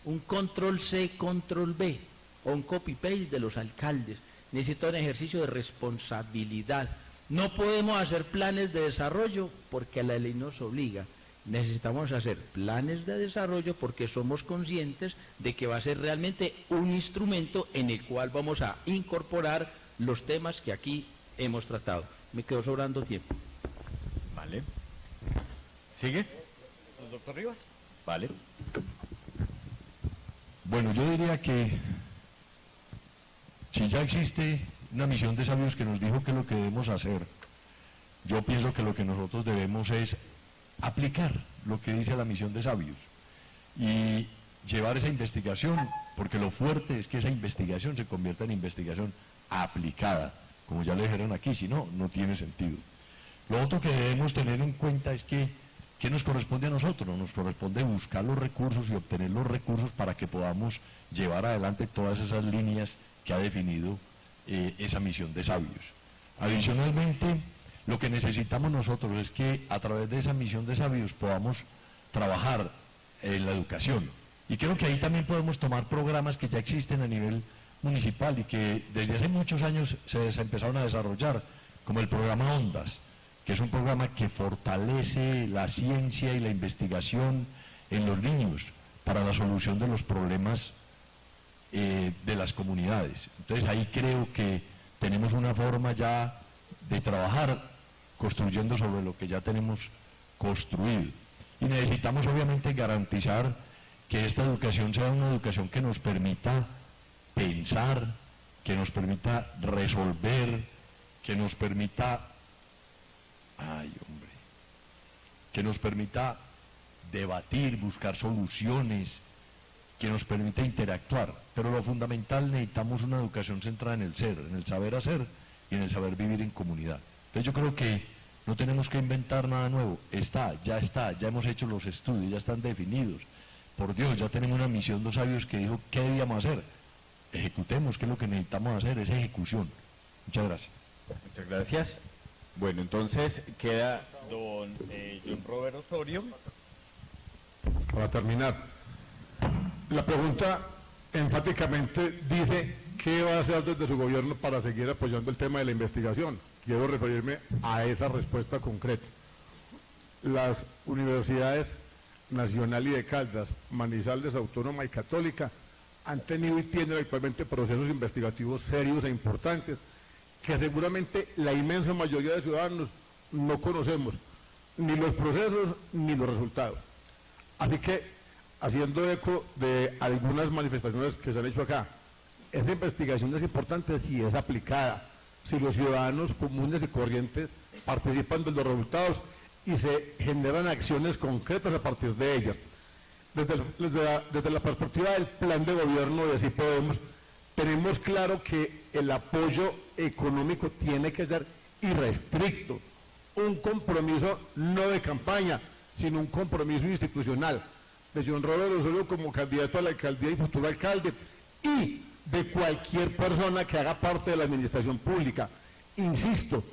S7: un control C, control B o un copy-paste de los alcaldes. Necesita un ejercicio de responsabilidad. No podemos hacer planes de desarrollo porque la ley nos obliga. Necesitamos hacer planes de desarrollo porque somos conscientes de que va a ser realmente un instrumento en el cual vamos a incorporar los temas que aquí hemos tratado. Me quedó sobrando tiempo.
S1: Vale. ¿Sigues, doctor Rivas? Vale.
S9: Bueno, yo diría que si ya existe una misión de sabios que nos dijo qué es lo que debemos hacer, yo pienso que lo que nosotros debemos es aplicar lo que dice la misión de sabios y llevar esa investigación, porque lo fuerte es que esa investigación se convierta en investigación aplicada, como ya le dijeron aquí, si no, no tiene sentido. Lo otro que debemos tener en cuenta es que ¿qué nos corresponde a nosotros? Nos corresponde buscar los recursos y obtener los recursos para que podamos llevar adelante todas esas líneas que ha definido esa misión de sabios. Adicionalmente, lo que necesitamos nosotros es que a través de esa misión de sabios podamos trabajar en la educación. Y creo que ahí también podemos tomar programas que ya existen a nivel municipal y que desde hace muchos años se empezaron a desarrollar, como el programa Ondas, que es un programa que fortalece la ciencia y la investigación en los niños para la solución de los problemas de las comunidades. Entonces ahí creo que tenemos una forma ya de trabajar construyendo sobre lo que ya tenemos construido. Y necesitamos obviamente garantizar que esta educación sea una educación que nos permita pensar, que nos permita resolver, que nos permita que nos permita debatir, buscar soluciones, que nos permita interactuar. Pero lo fundamental, necesitamos una educación centrada en el ser, en el saber hacer y en el saber vivir en comunidad. Entonces yo creo que no tenemos que inventar nada nuevo, ya hemos hecho los estudios, ya están definidos. Por Dios, ya tenemos una misión de los sabios que dijo qué debíamos hacer. Ejecutemos, que es lo que necesitamos hacer, es ejecución. Muchas gracias.
S1: Muchas gracias. Bueno, entonces queda don John Robert Osorio.
S8: Para terminar, la pregunta enfáticamente dice qué va a hacer desde su gobierno para seguir apoyando el tema de la investigación. Quiero referirme a esa respuesta concreta. Las universidades Nacional y de Caldas, Manizales, Autónoma y Católica han tenido y tienen actualmente procesos investigativos serios e importantes que seguramente la inmensa mayoría de ciudadanos no conocemos, ni los procesos ni los resultados. Así que, haciendo eco de algunas manifestaciones que se han hecho acá, esa investigación es importante si es aplicada, si los ciudadanos comunes y corrientes participan de los resultados y se generan acciones concretas a partir de ellas. desde la perspectiva del plan de gobierno de Sí Podemos, tenemos claro que el apoyo económico tiene que ser irrestricto, un compromiso no de campaña, sino un compromiso institucional de John Robert Osorio como candidato a la alcaldía y futuro alcalde, y de cualquier persona que haga parte de la administración pública. Insisto,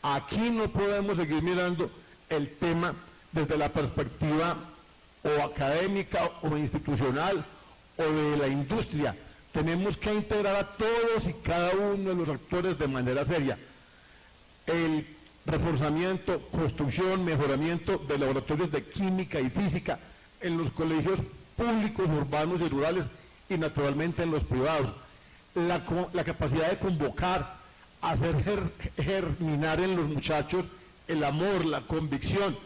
S8: aquí no podemos seguir mirando el tema desde la perspectiva o académica o institucional o de la industria. Tenemos que integrar a todos y cada uno de los actores de manera seria. El reforzamiento, construcción, mejoramiento de laboratorios de química y física en los colegios públicos, urbanos y rurales, y naturalmente en los privados. La capacidad de convocar, hacer germinar en los muchachos el amor, la convicción,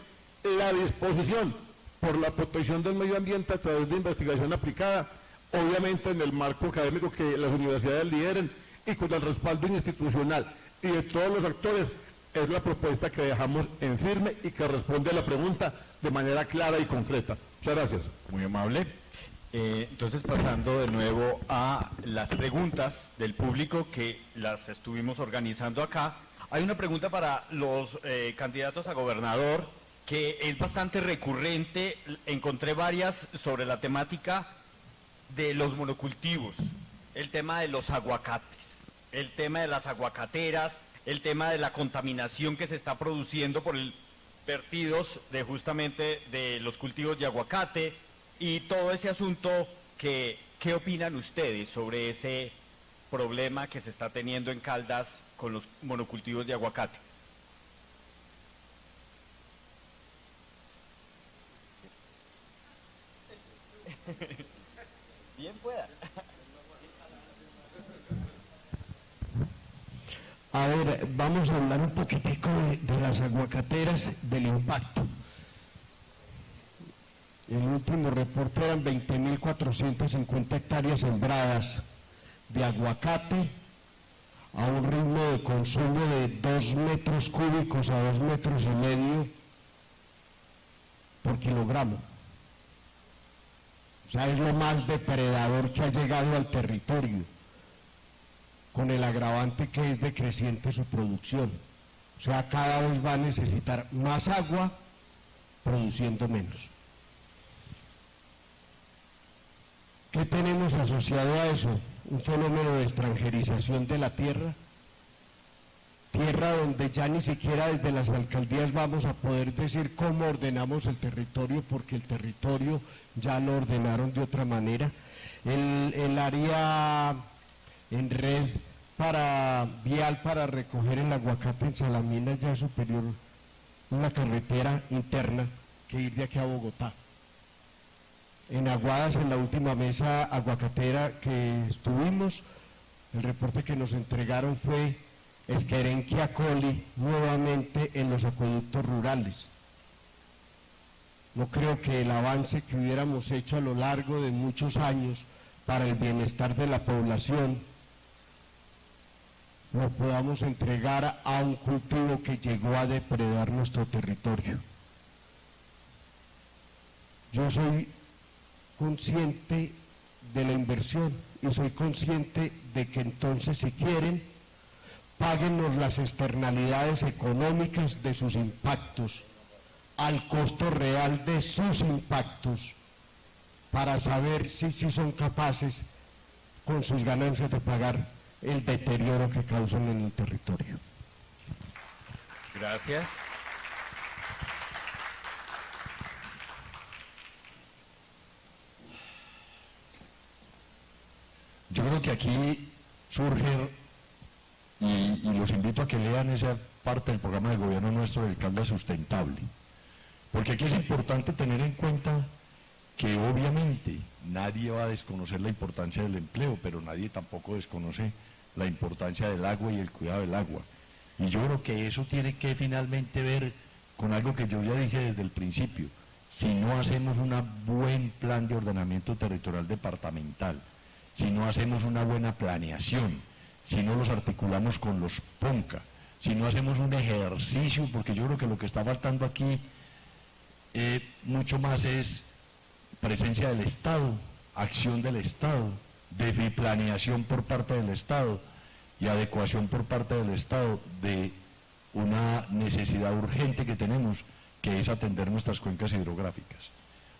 S8: la disposición por la protección del medio ambiente a través de investigación aplicada, obviamente en el marco académico que las universidades lideren y con el respaldo institucional y de todos los actores, es la propuesta que dejamos en firme y que responde a la pregunta de manera clara y concreta. Muchas gracias.
S1: Muy amable. Entonces, pasando de nuevo a las preguntas del público que las estuvimos organizando acá, hay una pregunta para los candidatos a gobernador que es bastante recurrente. Encontré varias sobre la temática de los monocultivos, el tema de los aguacates, el tema de las aguacateras, el tema de la contaminación que se está produciendo por vertidos de justamente de los cultivos de aguacate y todo ese asunto. ¿Qué opinan ustedes sobre ese problema que se está teniendo en Caldas con los monocultivos de aguacate? Bien pueda.
S13: A ver, vamos a hablar un poquitico de las aguacateras, del impacto. El último reporte eran 20.450 hectáreas sembradas de aguacate a un ritmo de consumo de 2 metros cúbicos a 2,5 metros por kilogramo. O sea, es lo más depredador que ha llegado al territorio, con el agravante que es decreciente su producción. O sea, cada vez va a necesitar más agua produciendo menos. ¿Qué tenemos asociado a eso? Un fenómeno de extranjerización de la tierra, tierra donde ya ni siquiera desde las alcaldías vamos a poder decir cómo ordenamos el territorio, porque el territorio ya lo ordenaron de otra manera. El área en red vial para recoger el aguacate en Salamina ya es superior una carretera interna que ir de aquí a Bogotá. En Aguadas, en la última mesa aguacatera que estuvimos, el reporte que nos entregaron fue Escherichia coli nuevamente en los acueductos rurales. No creo que el avance que hubiéramos hecho a lo largo de muchos años para el bienestar de la población lo podamos entregar a un cultivo que llegó a depredar nuestro territorio. Yo soy consciente de la inversión y soy consciente de que entonces, si quieren, páguennos las externalidades económicas de sus impactos al costo real de sus impactos para saber si son capaces con sus ganancias de pagar el deterioro que causan en el territorio.
S1: Gracias.
S9: Yo creo que aquí surge, y los invito a que lean esa parte del programa de gobierno nuestro del Caldas Sustentable, porque aquí es importante tener en cuenta que obviamente nadie va a desconocer la importancia del empleo, pero nadie tampoco desconoce la importancia del agua y el cuidado del agua. Y yo creo que eso tiene que finalmente ver con algo que yo ya dije desde el principio. Si no hacemos un buen plan de ordenamiento territorial departamental, si no hacemos una buena planeación, si no los articulamos con los PONCA, si no hacemos un ejercicio, porque yo creo que lo que está faltando aquí mucho más es presencia del Estado, acción del Estado, de planeación por parte del Estado y adecuación por parte del Estado de una necesidad urgente que tenemos, que es atender nuestras cuencas hidrográficas.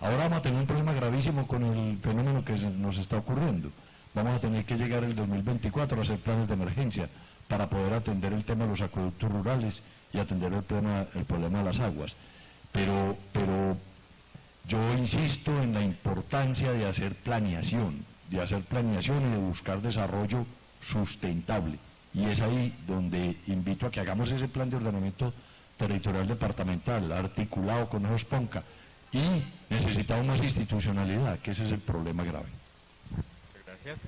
S9: Ahora vamos a tener un problema gravísimo con el fenómeno que nos está ocurriendo. Vamos a tener que llegar el 2024 a hacer planes de emergencia para poder atender el tema de los acueductos rurales y atender el problema de las aguas. Pero yo insisto en la importancia de hacer planeación y de buscar desarrollo sustentable. Y es ahí donde invito a que hagamos ese plan de ordenamiento territorial departamental, articulado con esos PONCA, y necesitamos más institucionalidad, que ese es el problema grave.
S1: Muchas gracias.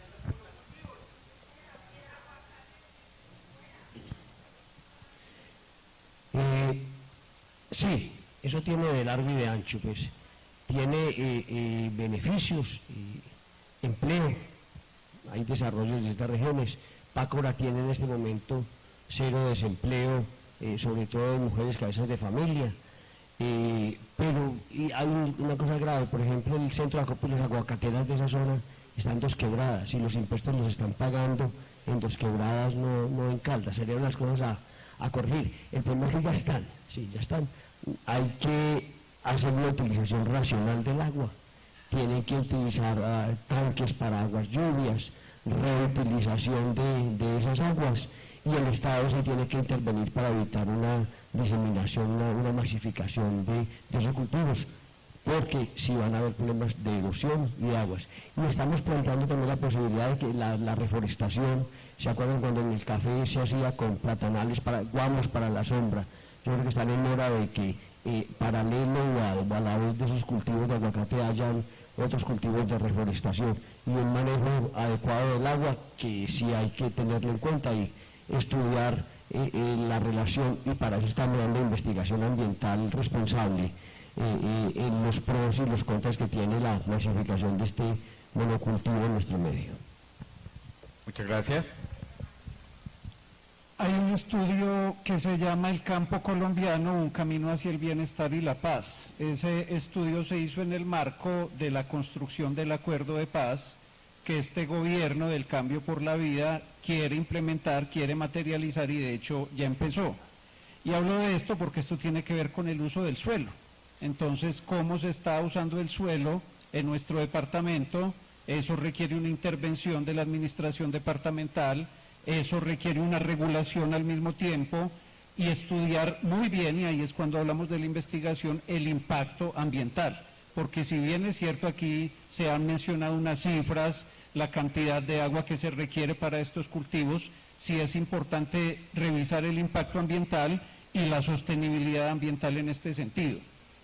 S13: Sí, eso tiene de largo y de ancho, pues tiene beneficios, empleo, hay desarrollos de estas regiones. Pácora tiene en este momento 0 desempleo, sobre todo de mujeres cabezas de familia, pero hay una cosa grave, por ejemplo, el centro de acopio de las aguacateras de esa zona están en Dos Quebradas y los impuestos los están pagando en Dos Quebradas, no en Caldas. Serían las cosas a corregir. El problema es que ya están, sí, ya están. Hay que hacer una utilización racional del agua. Tienen que utilizar tanques para aguas lluvias, reutilización de esas aguas, y el Estado se tiene que intervenir para evitar una diseminación, una masificación de esos cultivos, porque si van a haber problemas de erosión y de aguas. Y estamos planteando también la posibilidad de que la reforestación, ¿se acuerdan cuando en el café se hacía con platanales, guamos para la sombra? Yo creo que están en hora de que paralelo a la vez de esos cultivos de aguacate hayan otros cultivos de reforestación y un manejo adecuado del agua, que sí hay que tenerlo en cuenta y estudiar la relación, y para eso estamos dando investigación ambiental responsable en los pros y los contras que tiene la masificación de este monocultivo en nuestro medio.
S1: Muchas gracias.
S6: Hay un estudio que se llama El campo colombiano, un camino hacia el bienestar y la paz. Ese estudio se hizo en el marco de la construcción del acuerdo de paz que este gobierno del Cambio por la Vida quiere implementar, quiere materializar, y de hecho ya empezó. Y hablo de esto porque esto tiene que ver con el uso del suelo. Entonces, cómo se está usando el suelo en nuestro departamento, eso requiere una intervención de la administración departamental, eso requiere una regulación al mismo tiempo, y estudiar muy bien, y ahí es cuando hablamos de la investigación, el impacto ambiental. Porque si bien es cierto, aquí se han mencionado unas cifras, la cantidad de agua que se requiere para estos cultivos, sí es importante revisar el impacto ambiental y la sostenibilidad ambiental en este sentido.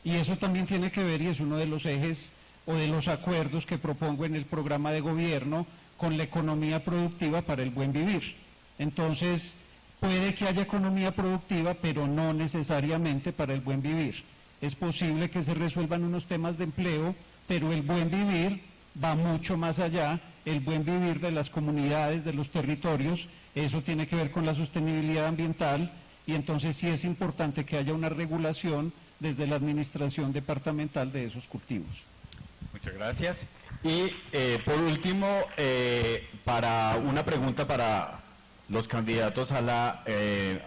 S6: Y eso también tiene que ver, y es uno de los ejes o de los acuerdos que propongo en el programa de gobierno, con la economía productiva para el buen vivir. Entonces, puede que haya economía productiva, pero no necesariamente para el buen vivir. Es posible que se resuelvan unos temas de empleo, pero el buen vivir va mucho más allá, el buen vivir de las comunidades, de los territorios, eso tiene que ver con la sostenibilidad ambiental, y entonces sí es importante que haya una regulación desde la administración departamental de esos cultivos.
S1: Muchas gracias. Y por último, para una pregunta para los candidatos a la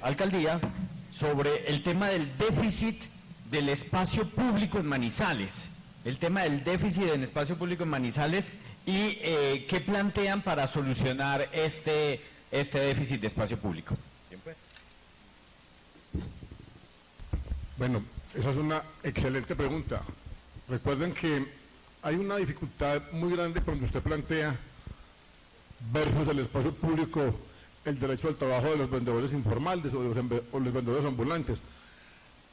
S1: alcaldía sobre el tema del déficit del espacio público en Manizales. El tema del déficit del espacio público en Manizales y qué plantean para solucionar este déficit de espacio público.
S8: Bueno, esa es una excelente pregunta. Recuerden que hay una dificultad muy grande cuando usted plantea versus el espacio público el derecho al trabajo de los vendedores informales o los vendedores ambulantes.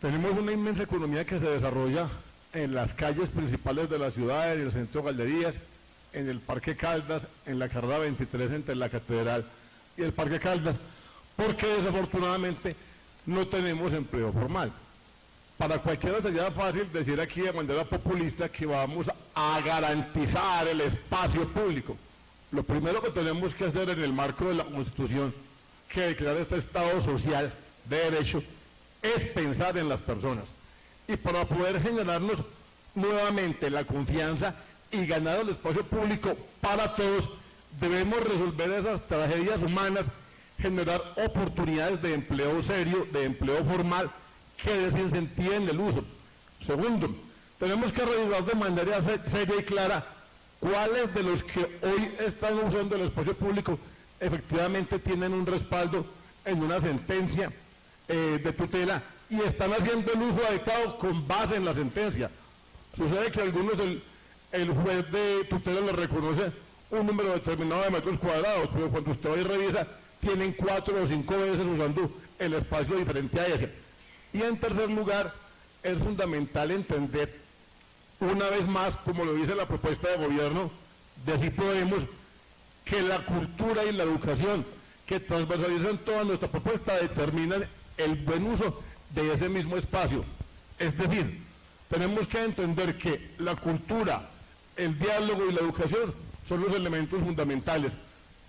S8: Tenemos una inmensa economía que se desarrolla en las calles principales de la ciudad, en el centro de Galerías, en el Parque Caldas, en la carrera 23 entre la Catedral y el Parque Caldas, porque desafortunadamente no tenemos empleo formal. Para cualquiera sería fácil decir aquí de manera populista que vamos a garantizar el espacio público. Lo primero que tenemos que hacer en el marco de la Constitución, que declara este Estado social de derecho, es pensar en las personas. Y para poder generarnos nuevamente la confianza y ganado el espacio público para todos, debemos resolver esas tragedias humanas, generar oportunidades de empleo serio, de empleo formal, que desincentiven el uso. Segundo, tenemos que revisar de manera seria y clara cuáles de los que hoy están usando el espacio público efectivamente tienen un respaldo en una sentencia de tutela y están haciendo el uso adecuado con base en la sentencia. Sucede que algunos el juez de tutela les reconoce un número determinado de metros cuadrados, pero cuando usted hoy revisa, tienen 4 o 5 veces usando el espacio diferente a ese. Y en tercer lugar, es fundamental entender una vez más, como lo dice la propuesta de gobierno de Sí Podemos, que la cultura y la educación que transversalizan toda nuestra propuesta determinan el buen uso de ese mismo espacio. Es decir, tenemos que entender que la cultura, el diálogo y la educación son los elementos fundamentales,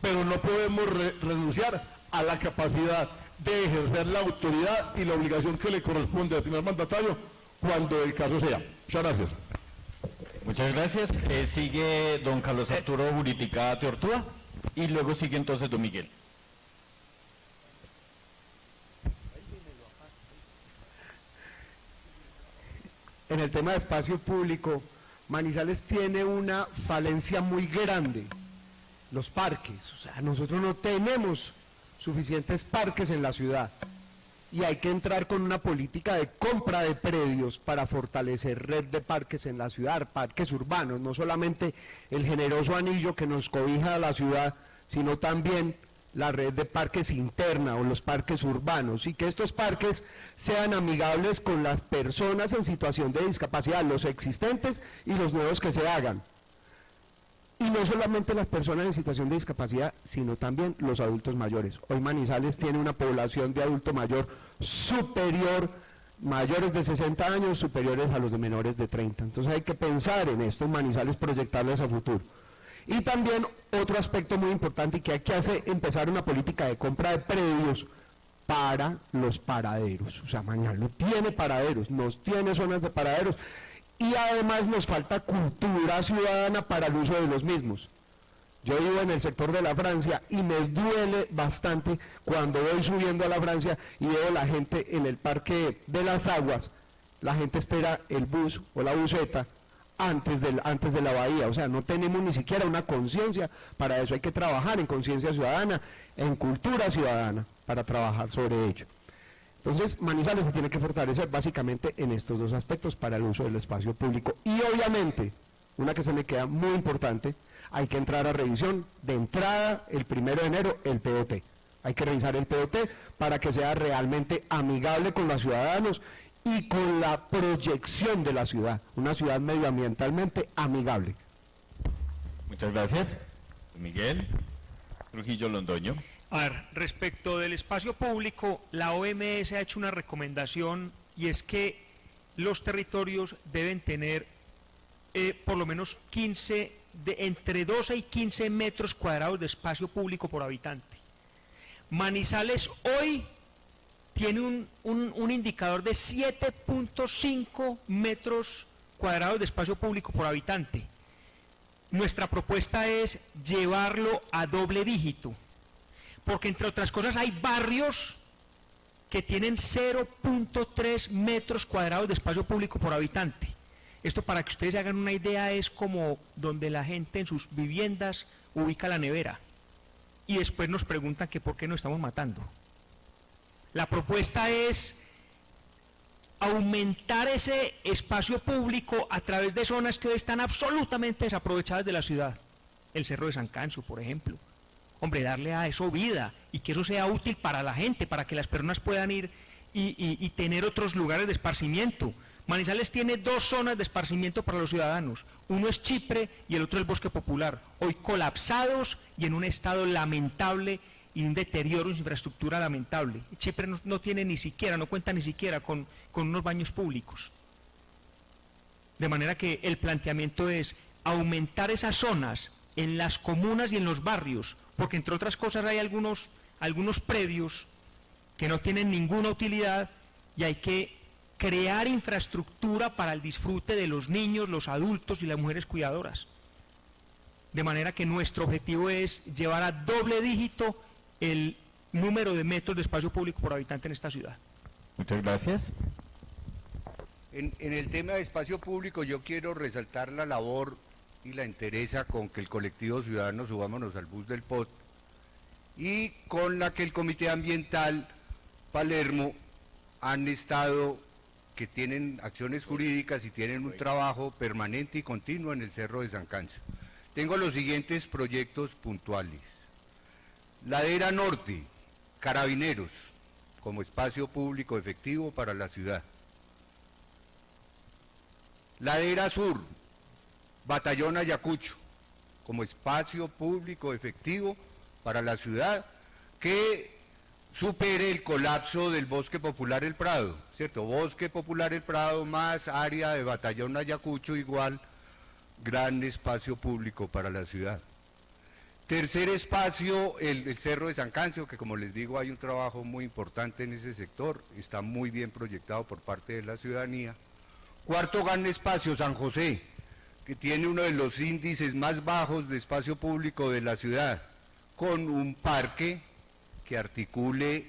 S8: pero no podemos renunciar a la capacidad de ejercer la autoridad y la obligación que le corresponde al primer mandatario cuando el caso sea. Muchas gracias.
S1: Muchas gracias. Sigue don Carlos Arturo Buritica Teortúa y luego sigue entonces don Miguel.
S4: En el tema de espacio público, Manizales tiene una falencia muy grande, los parques. O sea, nosotros no tenemos suficientes parques en la ciudad y hay que entrar con una política de compra de predios para fortalecer red de parques en la ciudad, parques urbanos, no solamente el generoso anillo que nos cobija a la ciudad, sino también la red de parques interna o los parques urbanos, y que estos parques sean amigables con las personas en situación de discapacidad, los existentes y los nuevos que se hagan. Y no solamente las personas en situación de discapacidad, sino también los adultos mayores. Hoy Manizales tiene una población de adulto mayor superior, mayores de 60 años, superiores a los de menores de 30. Entonces hay que pensar en esto, en Manizales, proyectarles a futuro. Y también otro aspecto muy importante y que hay que hacer, empezar una política de compra de predios para los paraderos. O sea, Manizales no tiene paraderos, no tiene zonas de paraderos. Y además nos falta cultura ciudadana para el uso de los mismos. Yo vivo en el sector de la Francia y me duele bastante cuando voy subiendo a la Francia y veo la gente en el Parque de las Aguas, la gente espera el bus o la buseta antes de la bahía. O sea, no tenemos ni siquiera una conciencia para eso. Hay que trabajar en conciencia ciudadana, en cultura ciudadana, para trabajar sobre ello. Entonces, Manizales se tiene que fortalecer básicamente en estos dos aspectos para el uso del espacio público. Y obviamente, una que se me queda muy importante, hay que entrar a revisión de entrada el 1 de enero, el POT. Hay que revisar el POT para que sea realmente amigable con los ciudadanos y con la proyección de la ciudad, una ciudad medioambientalmente amigable.
S1: Muchas gracias. Miguel Trujillo Londoño.
S5: A ver, respecto del espacio público, la OMS ha hecho una recomendación y es que los territorios deben tener por lo menos entre 12 y 15 metros cuadrados de espacio público por habitante. Manizales hoy tiene un indicador de 7.5 metros cuadrados de espacio público por habitante. Nuestra propuesta es llevarlo a doble dígito, porque entre otras cosas hay barrios que tienen 0.3 metros cuadrados de espacio público por habitante. Esto, para que ustedes se hagan una idea, es como donde la gente en sus viviendas ubica la nevera y después nos preguntan que por qué nos estamos matando. La propuesta es aumentar ese espacio público a través de zonas que hoy están absolutamente desaprovechadas de la ciudad. El Cerro de San Canso, por ejemplo. Hombre, darle a eso vida y que eso sea útil para la gente, para que las personas puedan ir y tener otros lugares de esparcimiento. Manizales tiene 2 zonas de esparcimiento para los ciudadanos. Uno es Chipre y el otro el Bosque Popular. Hoy colapsados y en un estado lamentable y un deterioro en su infraestructura lamentable. Chipre no tiene ni siquiera, no cuenta ni siquiera con unos baños públicos. De manera que el planteamiento es aumentar esas zonas en las comunas y en los barrios, porque entre otras cosas hay algunos predios que no tienen ninguna utilidad y hay que crear infraestructura para el disfrute de los niños, los adultos y las mujeres cuidadoras. De manera que nuestro objetivo es llevar a doble dígito el número de metros de espacio público por habitante en esta ciudad.
S1: Muchas gracias.
S12: En el tema de espacio público yo quiero resaltar la labor y la entereza con que el colectivo ciudadano Subámonos al Bus del POT y con la que el Comité Ambiental Palermo han estado, que tienen acciones jurídicas y tienen un trabajo permanente y continuo en el Cerro de San Cancio. Tengo los siguientes proyectos puntuales. Ladera Norte, Carabineros, como espacio público efectivo para la ciudad. Ladera Sur, Batallón Ayacucho, como espacio público efectivo para la ciudad, que supere el colapso del Bosque Popular El Prado, ¿cierto? Bosque Popular El Prado más área de Batallón Ayacucho, igual gran espacio público para la ciudad. Tercer espacio, el Cerro de San Cancio, que como les digo hay un trabajo muy importante en ese sector, está muy bien proyectado por parte de la ciudadanía. Cuarto gran espacio, San José, que tiene uno de los índices más bajos de espacio público de la ciudad, con un parque que articule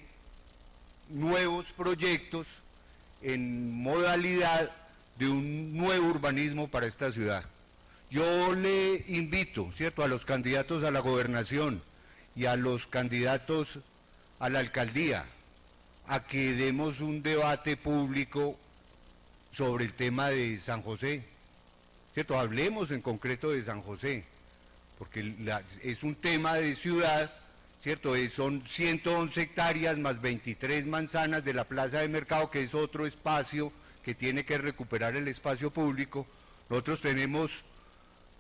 S12: nuevos proyectos en modalidad de un nuevo urbanismo para esta ciudad. Yo le invito, ¿cierto?, a los candidatos a la gobernación y a los candidatos a la alcaldía a que demos un debate público sobre el tema de San José, ¿cierto? Hablemos en concreto de San José, porque es un tema de ciudad, ¿cierto? Son 111 hectáreas más 23 manzanas de la plaza de mercado, que es otro espacio que tiene que recuperar el espacio público. Nosotros tenemos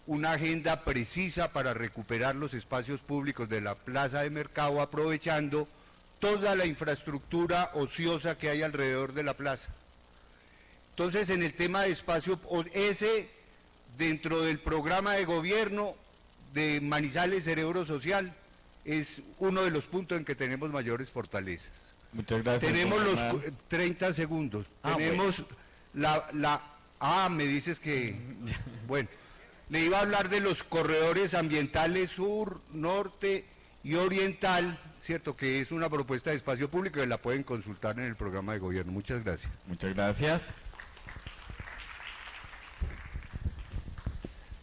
S12: una agenda precisa para recuperar los espacios públicos de la plaza de mercado, aprovechando toda la infraestructura ociosa que hay alrededor de la plaza. Entonces, en el tema de espacio, ese dentro del programa de gobierno de Manizales Cerebro Social es uno de los puntos en que tenemos mayores fortalezas.
S1: Muchas gracias.
S12: Tenemos los 30 segundos. Tenemos me dices que, bueno, le iba a hablar de los corredores ambientales sur, norte y oriental, ¿cierto? Que es una propuesta de espacio público que la pueden consultar en el programa de gobierno. Muchas gracias.
S1: Muchas gracias.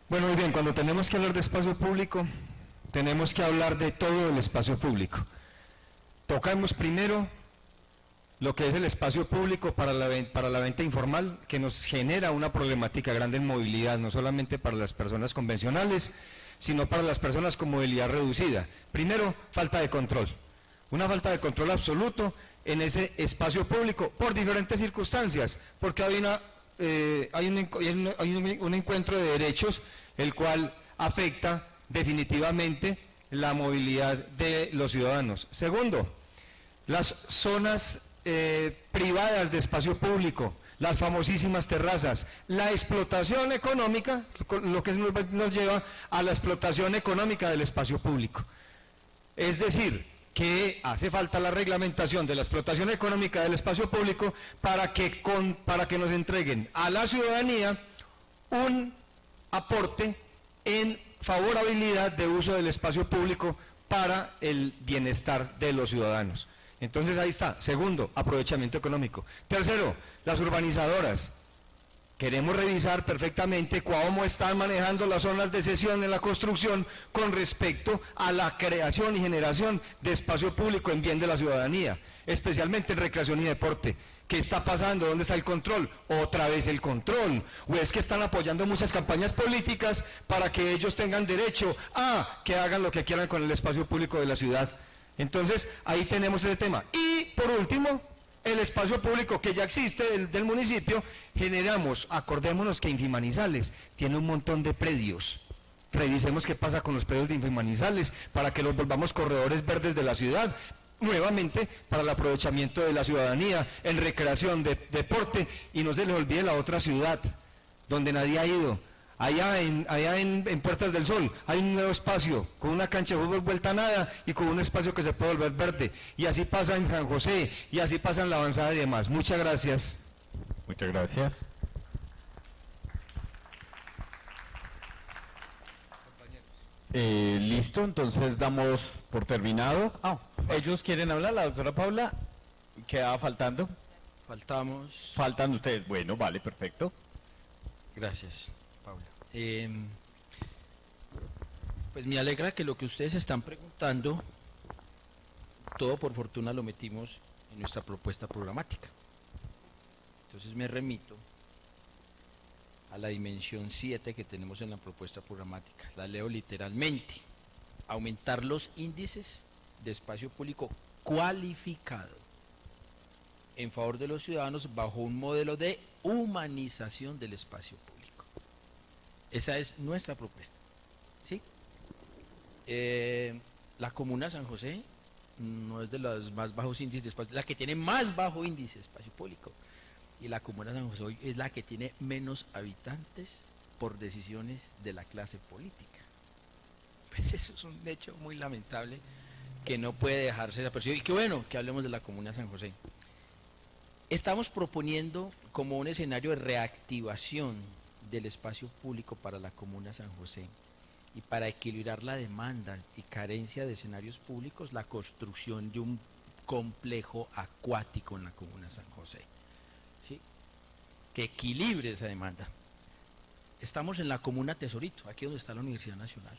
S11: Bueno, muy bien, cuando tenemos que hablar de espacio público, tenemos que hablar de todo el espacio público. Tocamos primero lo que es el espacio público para la venta informal, que nos genera una problemática grande en movilidad, no solamente para las personas convencionales, sino para las personas con movilidad reducida. Primero, falta de control. Una falta de control absoluto en ese espacio público por diferentes circunstancias, porque hay un encuentro de derechos, el cual afecta definitivamente la movilidad de los ciudadanos. Segundo, las zonas privadas de espacio público, las famosísimas terrazas, la explotación económica, lo que nos lleva a la explotación económica del espacio público. Es decir, que hace falta la reglamentación de la explotación económica del espacio público para que nos entreguen a la ciudadanía un aporte en favorabilidad de uso del espacio público para el bienestar de los ciudadanos. Entonces ahí está. Segundo, aprovechamiento económico. Tercero, las urbanizadoras. Queremos revisar perfectamente cómo están manejando las zonas de cesión en la construcción con respecto a la creación y generación de espacio público en bien de la ciudadanía, especialmente en recreación y deporte. ¿Qué está pasando? ¿Dónde está el control? Otra vez el control. ¿O es que están apoyando muchas campañas políticas para que ellos tengan derecho a que hagan lo que quieran con el espacio público de la ciudad? Entonces, ahí tenemos ese tema. Y, por último, el espacio público que ya existe del municipio, acordémonos que Infimanizales tiene un montón de predios. Revisemos qué pasa con los predios de Infimanizales para que los volvamos corredores verdes de la ciudad, nuevamente para el aprovechamiento de la ciudadanía, en recreación, deporte, y no se les olvide la otra ciudad, donde nadie ha ido. Allá en Puertas del Sol hay un nuevo espacio con una cancha de fútbol vuelta a nada y con un espacio que se puede volver verde, y así pasa en San José, y así pasa en La Avanzada y demás. Muchas gracias.
S1: Muchas gracias. Listo, entonces damos por terminado. ¿Ellos quieren hablar? La doctora Paula, ¿queda faltando? Faltan ustedes. Bueno, vale, perfecto.
S7: Gracias, Paula. Pues me alegra que lo que ustedes están preguntando, todo por fortuna lo metimos en nuestra propuesta programática. Entonces me remito a la dimensión 7 que tenemos en la propuesta programática. La leo literalmente. Aumentar los índices de espacio público cualificado en favor de los ciudadanos bajo un modelo de humanización del espacio público. Esa es nuestra propuesta. ¿Sí? La comuna de San José no es de los más bajos índices de espacio, la que tiene más bajo índice de espacio público. Y la comuna de San José hoy es la que tiene menos habitantes por decisiones de la clase política. Pues eso es un hecho muy lamentable que no puede dejarse desapercibido. Y qué bueno que hablemos de la comuna de San José. Estamos proponiendo como un escenario de reactivación del espacio público para la comuna de San José y para equilibrar la demanda y carencia de escenarios públicos, la construcción de un complejo acuático en la comuna de San José, ¿sí? Que equilibre esa demanda. Estamos en la comuna Tesorito, aquí donde está la Universidad Nacional.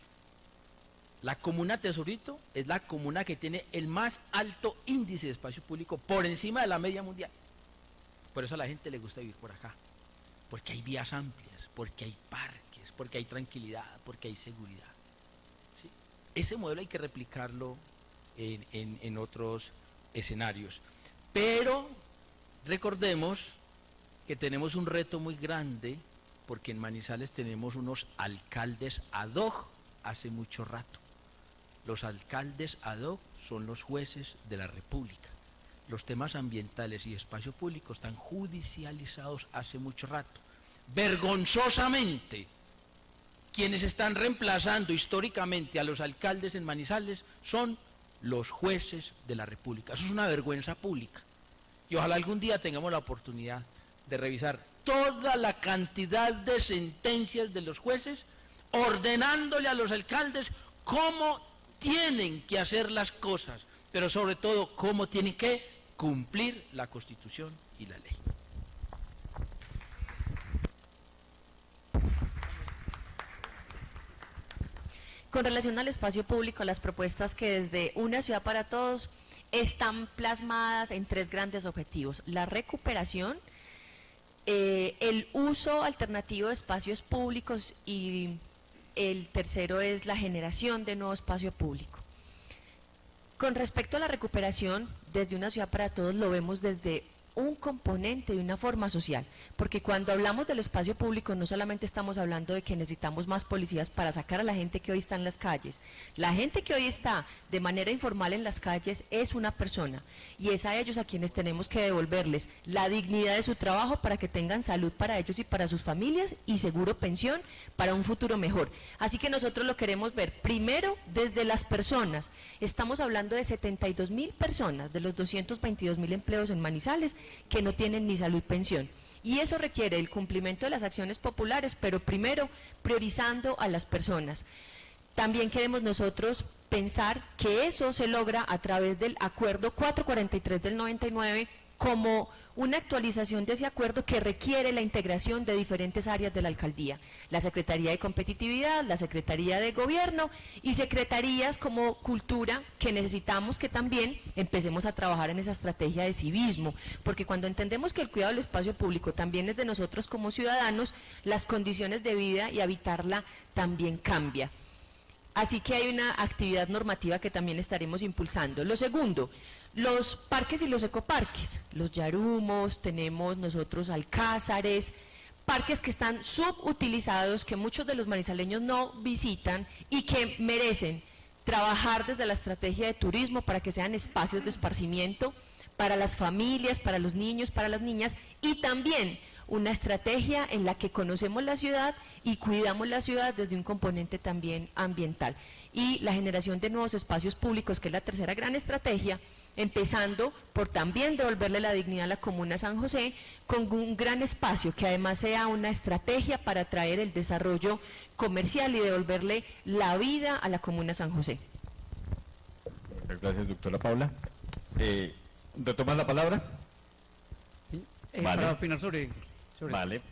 S7: La comuna Tesorito es la comuna que tiene el más alto índice de espacio público por encima de la media mundial. Por eso a la gente le gusta vivir por acá, porque hay vías amplias, porque hay parques, porque hay tranquilidad, porque hay seguridad. ¿Sí? Ese modelo hay que replicarlo en otros escenarios. Pero recordemos que tenemos un reto muy grande, porque en Manizales tenemos unos alcaldes ad hoc hace mucho rato. Los alcaldes ad hoc son los jueces de la República. Los temas ambientales y espacio público están judicializados hace mucho rato. Vergonzosamente, quienes están reemplazando históricamente a los alcaldes en Manizales son los jueces de la República. Eso es una vergüenza pública. Y ojalá algún día tengamos la oportunidad de revisar toda la cantidad de sentencias de los jueces, ordenándole a los alcaldes cómo tienen que hacer las cosas, pero sobre todo cómo tienen que cumplir la Constitución y la ley.
S10: Con relación al espacio público, las propuestas que desde Una Ciudad para Todos están plasmadas en 3 grandes objetivos: la recuperación, el uso alternativo de espacios públicos y el tercero es la generación de nuevo espacio público. Con respecto a la recuperación, desde Una Ciudad para Todos lo vemos desde un componente de una forma social, porque cuando hablamos del espacio público no solamente estamos hablando de que necesitamos más policías para sacar a la gente que hoy está en las calles. La gente que hoy está de manera informal en las calles es una persona, y es a ellos a quienes tenemos que devolverles la dignidad de su trabajo para que tengan salud para ellos y para sus familias, y seguro pensión para un futuro mejor. Así que nosotros lo queremos ver primero desde las personas. Estamos hablando de 72.000 personas de los 222.000 empleos en Manizales que no tienen ni salud ni pensión. Y eso requiere el cumplimiento de las acciones populares, pero primero priorizando a las personas. También queremos nosotros pensar que eso se logra a través del Acuerdo 443 del 99 como una actualización de ese acuerdo que requiere la integración de diferentes áreas de la alcaldía, la Secretaría de Competitividad, la Secretaría de Gobierno y secretarías como Cultura, que necesitamos que también empecemos a trabajar en esa estrategia de civismo, porque cuando entendemos que el cuidado del espacio público también es de nosotros como ciudadanos, las condiciones de vida y habitarla también cambia. Así que hay una actividad normativa que también estaremos impulsando. Lo segundo, los parques y los ecoparques, los Yarumos, tenemos nosotros alcázares, parques que están subutilizados, que muchos de los manizaleños no visitan y que merecen trabajar desde la estrategia de turismo para que sean espacios de esparcimiento para las familias, para los niños, para las niñas, y también una estrategia en la que conocemos la ciudad y cuidamos la ciudad desde un componente también ambiental. Y la generación de nuevos espacios públicos, que es la tercera gran estrategia, empezando por también devolverle la dignidad a la Comuna San José, con un gran espacio que además sea una estrategia para atraer el desarrollo comercial y devolverle la vida a la Comuna San José.
S1: Muchas gracias, doctora Paula. ¿Retomas la palabra?
S2: ¿Sí?
S1: Vale.
S2: Para opinar sobre
S1: Vale.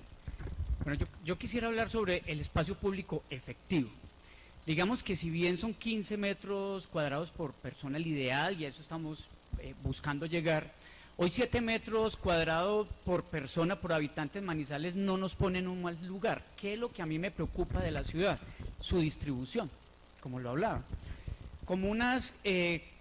S2: Bueno, yo quisiera hablar sobre el espacio público efectivo. Digamos que si bien son 15 metros cuadrados por persona el ideal, y a eso estamos buscando llegar, hoy 7 metros cuadrados por persona, por habitante en Manizales, no nos pone en un mal lugar. ¿Qué es lo que a mí me preocupa de la ciudad? Su distribución, como lo hablaba. Comunas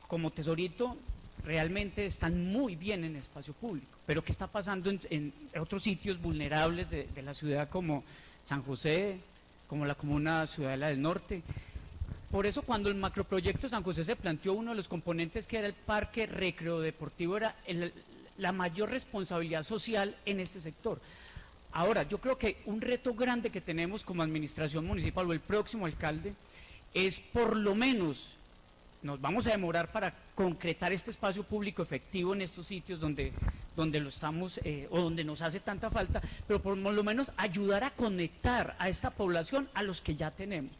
S2: como Tesorito realmente están muy bien en espacio público, pero ¿qué está pasando en otros sitios vulnerables de la ciudad como San José, como la comuna Ciudadela del Norte? Por eso cuando el macroproyecto San José se planteó, uno de los componentes que era el parque recreo deportivo era la mayor responsabilidad social en este sector. Ahora, yo creo que un reto grande que tenemos como administración municipal o el próximo alcalde es por lo menos, nos vamos a demorar para concretar este espacio público efectivo en estos sitios donde lo estamos o donde nos hace tanta falta, pero por lo menos ayudar a conectar a esta población a los que ya tenemos.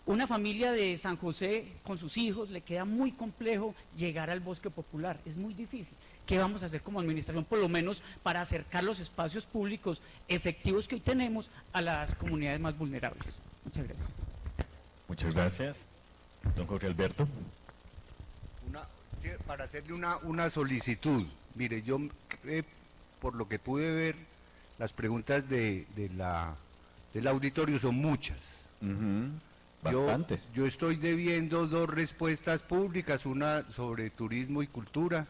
S2: Una familia de San José con sus hijos le queda muy complejo llegar al bosque popular, es muy difícil. ¿Qué vamos a hacer como administración, por lo menos para acercar los espacios públicos efectivos que hoy tenemos a las comunidades más vulnerables? Muchas gracias.
S1: Muchas gracias. Don Jorge Alberto.
S12: Para hacerle una solicitud, mire, yo por lo que pude ver, las preguntas del auditorio son muchas.
S1: Bastantes.
S12: Yo estoy debiendo 2 respuestas públicas, una sobre turismo y cultura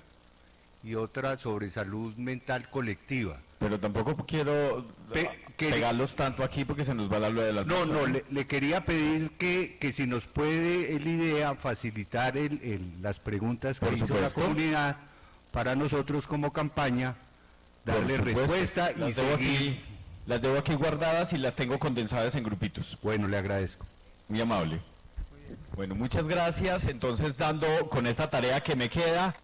S12: y otra sobre salud mental colectiva.
S1: Pero tampoco quiero pegarlos tanto aquí porque se nos va la de las personas.
S12: Le quería pedir que si nos puede el IDEA facilitar las preguntas que
S1: Por
S12: hizo
S1: supuesto.
S12: la comunidad para nosotros como campaña, darle
S1: Por supuesto.
S12: respuesta y seguir.
S1: Las debo aquí guardadas y las tengo condensadas en grupitos.
S12: Bueno, le agradezco.
S1: Muy amable. Bueno, muchas gracias. Entonces, dando con esta tarea que me queda,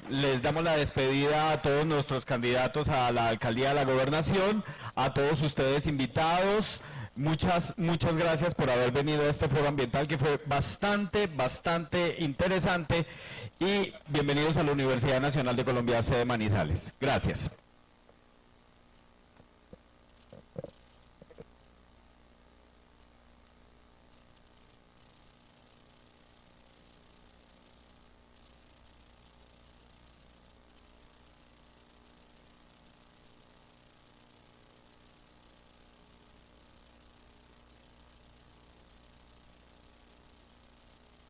S1: les damos la despedida a todos nuestros candidatos a la alcaldía de la gobernación, a todos ustedes invitados. Muchas gracias por haber venido a este foro ambiental que fue bastante interesante, y bienvenidos a la Universidad Nacional de Colombia, sede Manizales. Gracias.